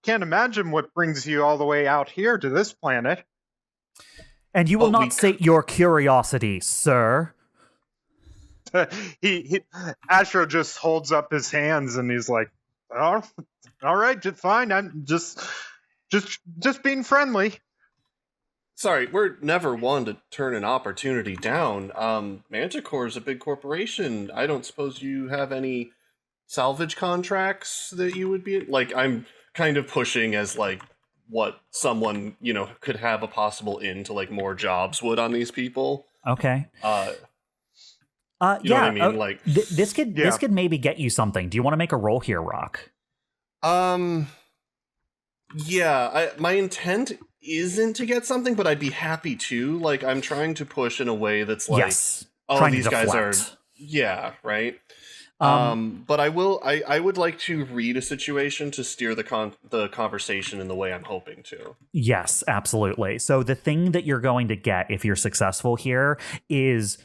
Can't imagine what brings you all the way out here to this planet." And you will not sate your curiosity, sir. Astro just holds up his hands and he's like, "Oh, all right, just fine. I'm just being friendly." Sorry, we're never one to turn an opportunity down. MantiCorp is a big corporation. I don't suppose you have any salvage contracts that you would be like. I'm kind of pushing as like what someone, you know, could have a possible in to like more jobs would on these people. Okay. You know yeah, what I mean? Like this could maybe get you something. Do you want to make a roll here, Rock? Yeah, my intent isn't to get something, but I'd be happy to. Like, I'm trying to push in a way that's like, yes, oh, these guys are, yeah, right. But I would like to read a situation to steer the conversation in the way I'm hoping to. Yes, absolutely. So the thing that you're going to get if you're successful here is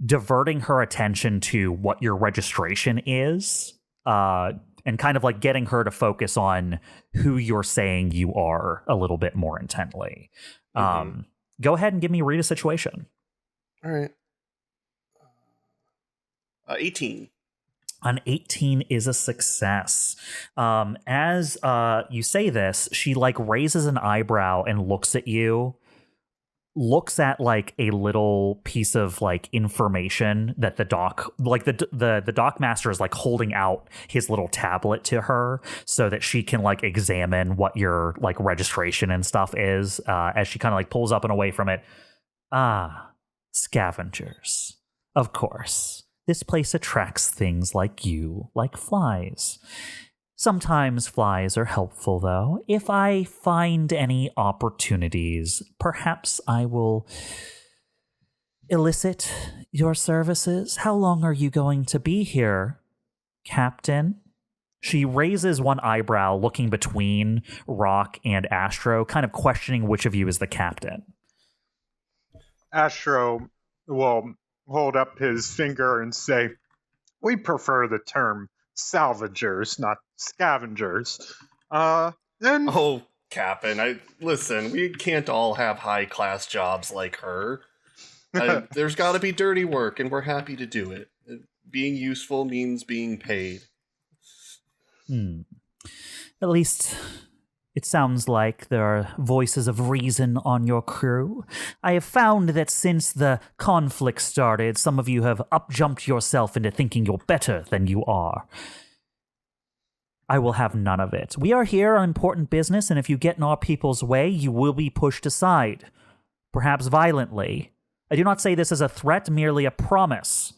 diverting her attention to what your registration is, and kind of like getting her to focus on who you're saying you are a little bit more intently. Go ahead and give me read a situation. All right. 18. An 18 is a success. As you say this, she like raises an eyebrow and looks at you, looks at like a little piece of like information that the doc, like the dock master is like holding out his little tablet to her so that she can like examine what your like registration and stuff is, as she kind of like pulls up and away from it. Ah, scavengers. Of course. This place attracts things like you, like flies. Sometimes flies are helpful, though. If I find any opportunities, perhaps I will elicit your services. How long are you going to be here, Captain? She raises one eyebrow, looking between Rock and Astro, kind of questioning which of you is the captain. Astro will hold up his finger and say, "We prefer the term salvagers, not scavengers." And Oh, Captain, listen, we can't all have high-class jobs like her. There's got to be dirty work, and we're happy to do it. Being useful means being paid. At least it sounds like there are voices of reason on your crew. I have found that since the conflict started, some of you have up-jumped yourself into thinking you're better than you are. I will have none of it. We are here on important business, and if you get in our people's way, you will be pushed aside. Perhaps violently. I do not say this as a threat, merely a promise.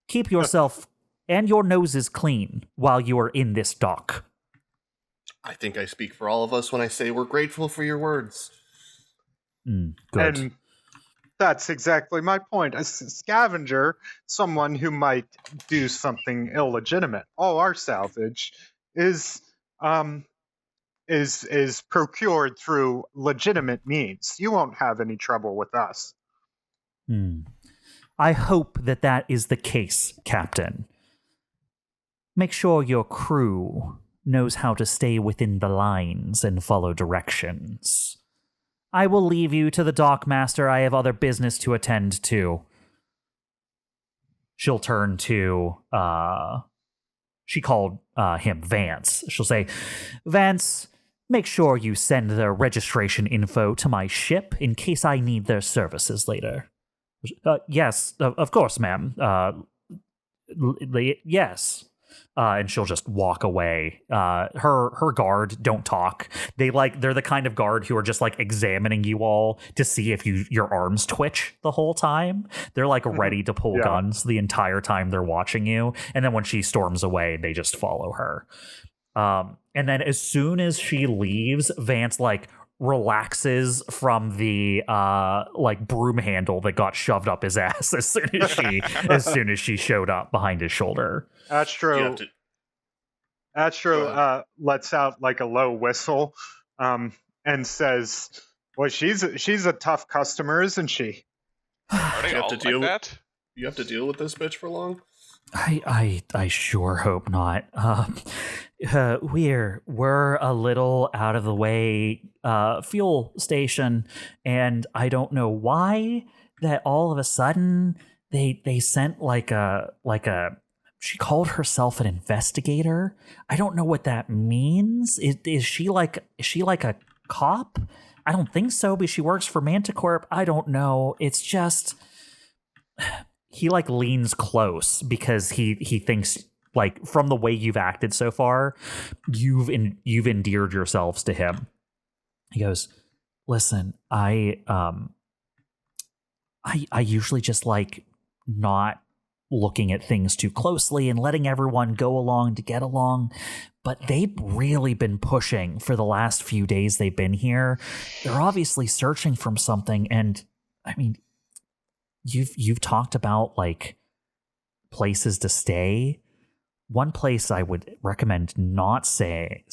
Keep yourself and your noses clean while you are in this dock. I think I speak for all of us when I say we're grateful for your words. Good. And that's exactly my point. A scavenger, someone who might do something illegitimate. All our salvage is procured through legitimate means. You won't have any trouble with us. I hope that is the case, Captain. Make sure your crew knows how to stay within the lines and follow directions. I will leave you to the dockmaster. I have other business to attend to. She'll turn to, she called him Vance. She'll say, Vance, make sure you send their registration info to my ship in case I need their services later. Yes, of course, ma'am. Yes. And she'll just walk away. Her guard don't talk. They're the kind of guard who are just like examining you all to see if your arms twitch the whole time. They're like ready to pull guns the entire time they're watching you. And then when she storms away, they just follow her. And then as soon as she leaves, Vance like relaxes from the like broom handle that got shoved up his ass as soon as she showed up behind his shoulder. Astro lets out like a low whistle, and says, "Well, she's a tough customer, isn't she?" Are they all like that? You have to deal with this bitch for long? I sure hope not. We're a little out of the way fuel station, and I don't know why that all of a sudden they sent like a she called herself an investigator. I don't know what that means. Is she like a cop? I don't think so, but she works for MantiCorp. I don't know. It's just he like leans close because he thinks like from the way you've acted so far, you've endeared yourselves to him. He goes, "Listen, I usually just like not looking at things too closely and letting everyone go along to get along, but they've really been pushing for the last few days they've been here. They're obviously searching for something, and I mean, you've talked about like places to stay. One place I would recommend not staying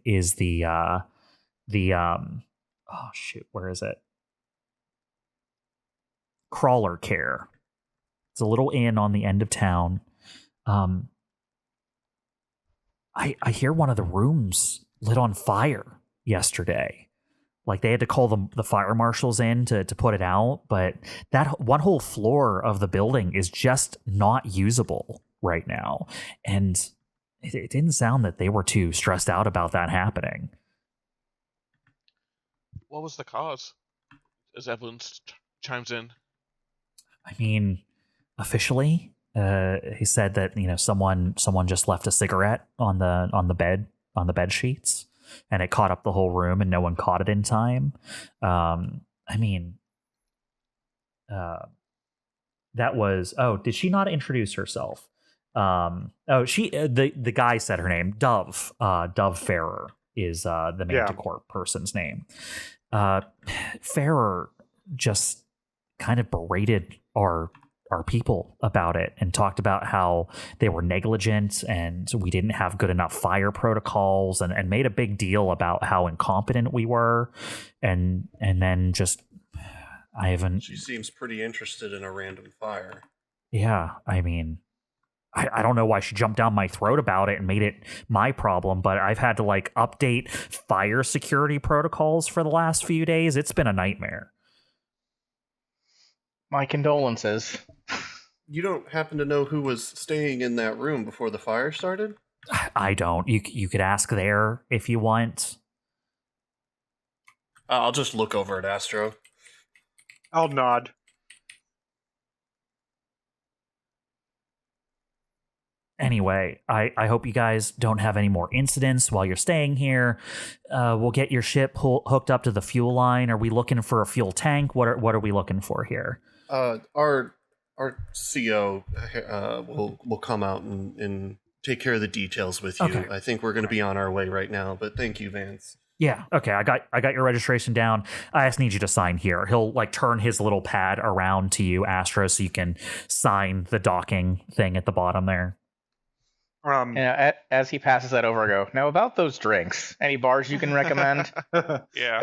is where is it? Crawler Care. It's a little inn on the end of town. I hear one of the rooms lit on fire yesterday. Like they had to call the fire marshals in to put it out, but that one whole floor of the building is just not usable right now. And it didn't sound that they were too stressed out about that happening. What was the cause? As Evelene chimes in. I mean, officially, he said that someone just left a cigarette on the bed sheets, and it caught up the whole room, and no one caught it in time. I mean, that was. Oh, did she not introduce herself? She the guy said her name. Dove Ferrer is the MantiCorp person's name. Ferrer just kind of berated our people about it and talked about how they were negligent and we didn't have good enough fire protocols and made a big deal about how incompetent we were. And then just, I haven't... She seems pretty interested in a random fire. Yeah, I mean, I don't know why she jumped down my throat about it and made it my problem, but I've had to update fire security protocols for the last few days. It's been a nightmare. My condolences. You don't happen to know who was staying in that room before the fire started? I don't. You could ask there if you want. I'll just look over at Astro. I'll nod. Anyway, I hope you guys don't have any more incidents while you're staying here. We'll get your ship hooked up to the fuel line. Are we looking for a fuel tank? What are we looking for here? Our CO will come out and take care of the details with you. Okay. I think we're going to be on our way right now, but thank you, Vance. Yeah, okay, I got your registration down. I just need you to sign here. He'll turn his little pad around to you, Astro, so you can sign the docking thing at the bottom there. As he passes that over, I go, now about those drinks. Any bars you can recommend? Yeah.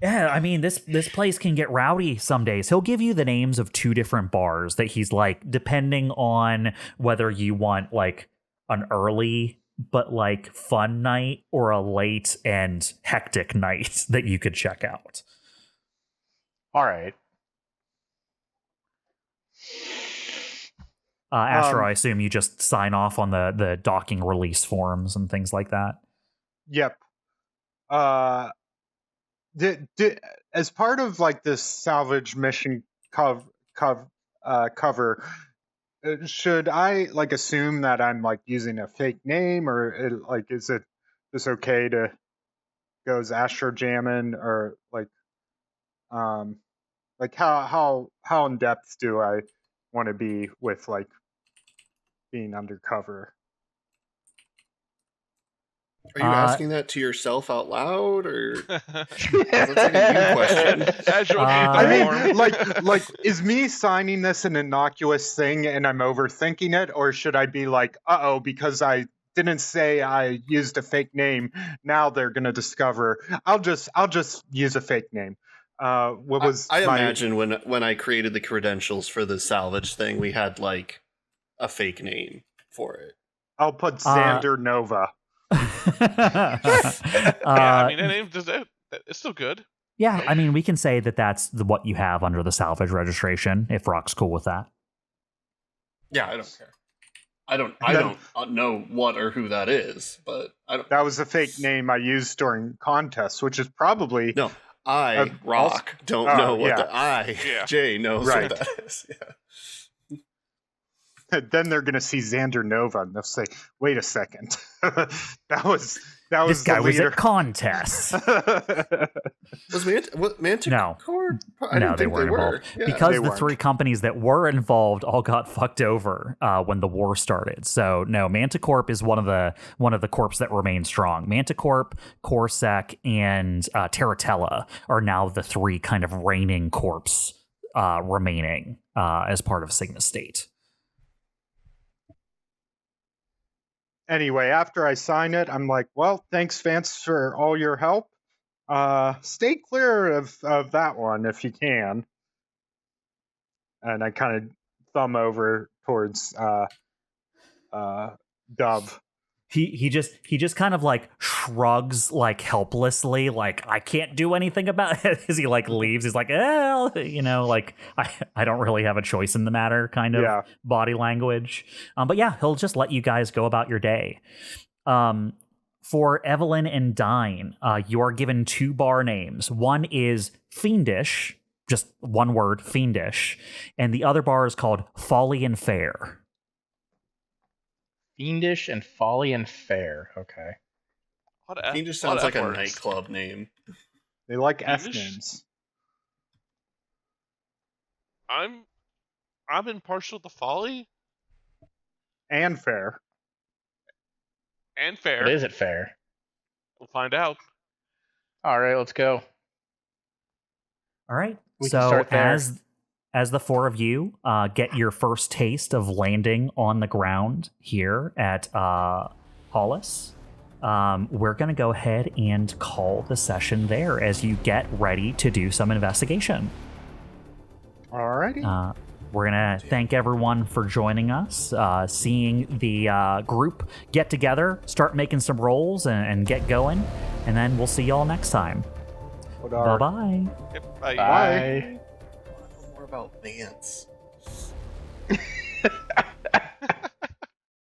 Yeah, I mean, this place can get rowdy some days. He'll give you the names of 2 different bars that he's depending on whether you want an early but fun night or a late and hectic night that you could check out. All right. Astro, I assume you just sign off on the docking release forms and things like that. Yep. As part of this salvage mission cover, should I assume that I'm using a fake name, or is it just okay to go as Astro Jamin, or how in depth do I want to be with being undercover? Are you asking that to yourself out loud, or that's a you question? I mean, is me signing this an innocuous thing and I'm overthinking it, or should I be uh-oh, because I didn't say I used a fake name, now they're gonna discover? I'll just use a fake name. Imagine when I created the credentials for the salvage thing, we had a fake name for it. I'll put Xander Nova. Yeah, I mean, that name it's still good. Yeah, I mean, we can say that that's what you have under the salvage registration, if Rock's cool with that. Yeah, I don't care. I don't know what or who that is, but I don't. That was a fake name I used during contests, which is probably no. Rock don't know what Jay knows what that is. Yeah. Then they're going to see Xander Nova and they'll say, "Wait a second, that was this guy the was leader." at contests." Was MantiCorp? No, they weren't involved. Yeah, because the 3 companies that were involved all got fucked over when the war started. So no, MantiCorp is one of the corps that remain strong. MantiCorp, Corsec, and Terratella are now the 3 kind of reigning corps remaining as part of Sigma State. Anyway, after I sign it, I'm well, thanks, Vance, for all your help. Stay clear of that one if you can. And I kind of thumb over towards Dove. he just kind of like shrugs like helplessly, like I can't do anything about it as he like leaves. He's like, like I don't really have a choice in the matter kind of body language. But yeah, he'll just let you guys go about your day. For Evelene and Dyne, you are given 2 bar names. One is Fiendish, just one word, Fiendish, and the other bar is called Folly and Fair. Fiendish and Folly and Fair. Okay. Fiendish sounds like a nightclub name. They like F names. I'm impartial to Folly and Fair. And Fair. But is it fair? We'll find out. All right, let's go. All right. We can so start there. as the 4 of you get your first taste of landing on the ground here at Hollis, we're going to go ahead and call the session there as you get ready to do some investigation. Alrighty. We're going to thank everyone for joining us, seeing the group get together, start making some rolls, and get going. And then we'll see y'all next time. Bye-bye. Yep, bye. Bye. More about Vance.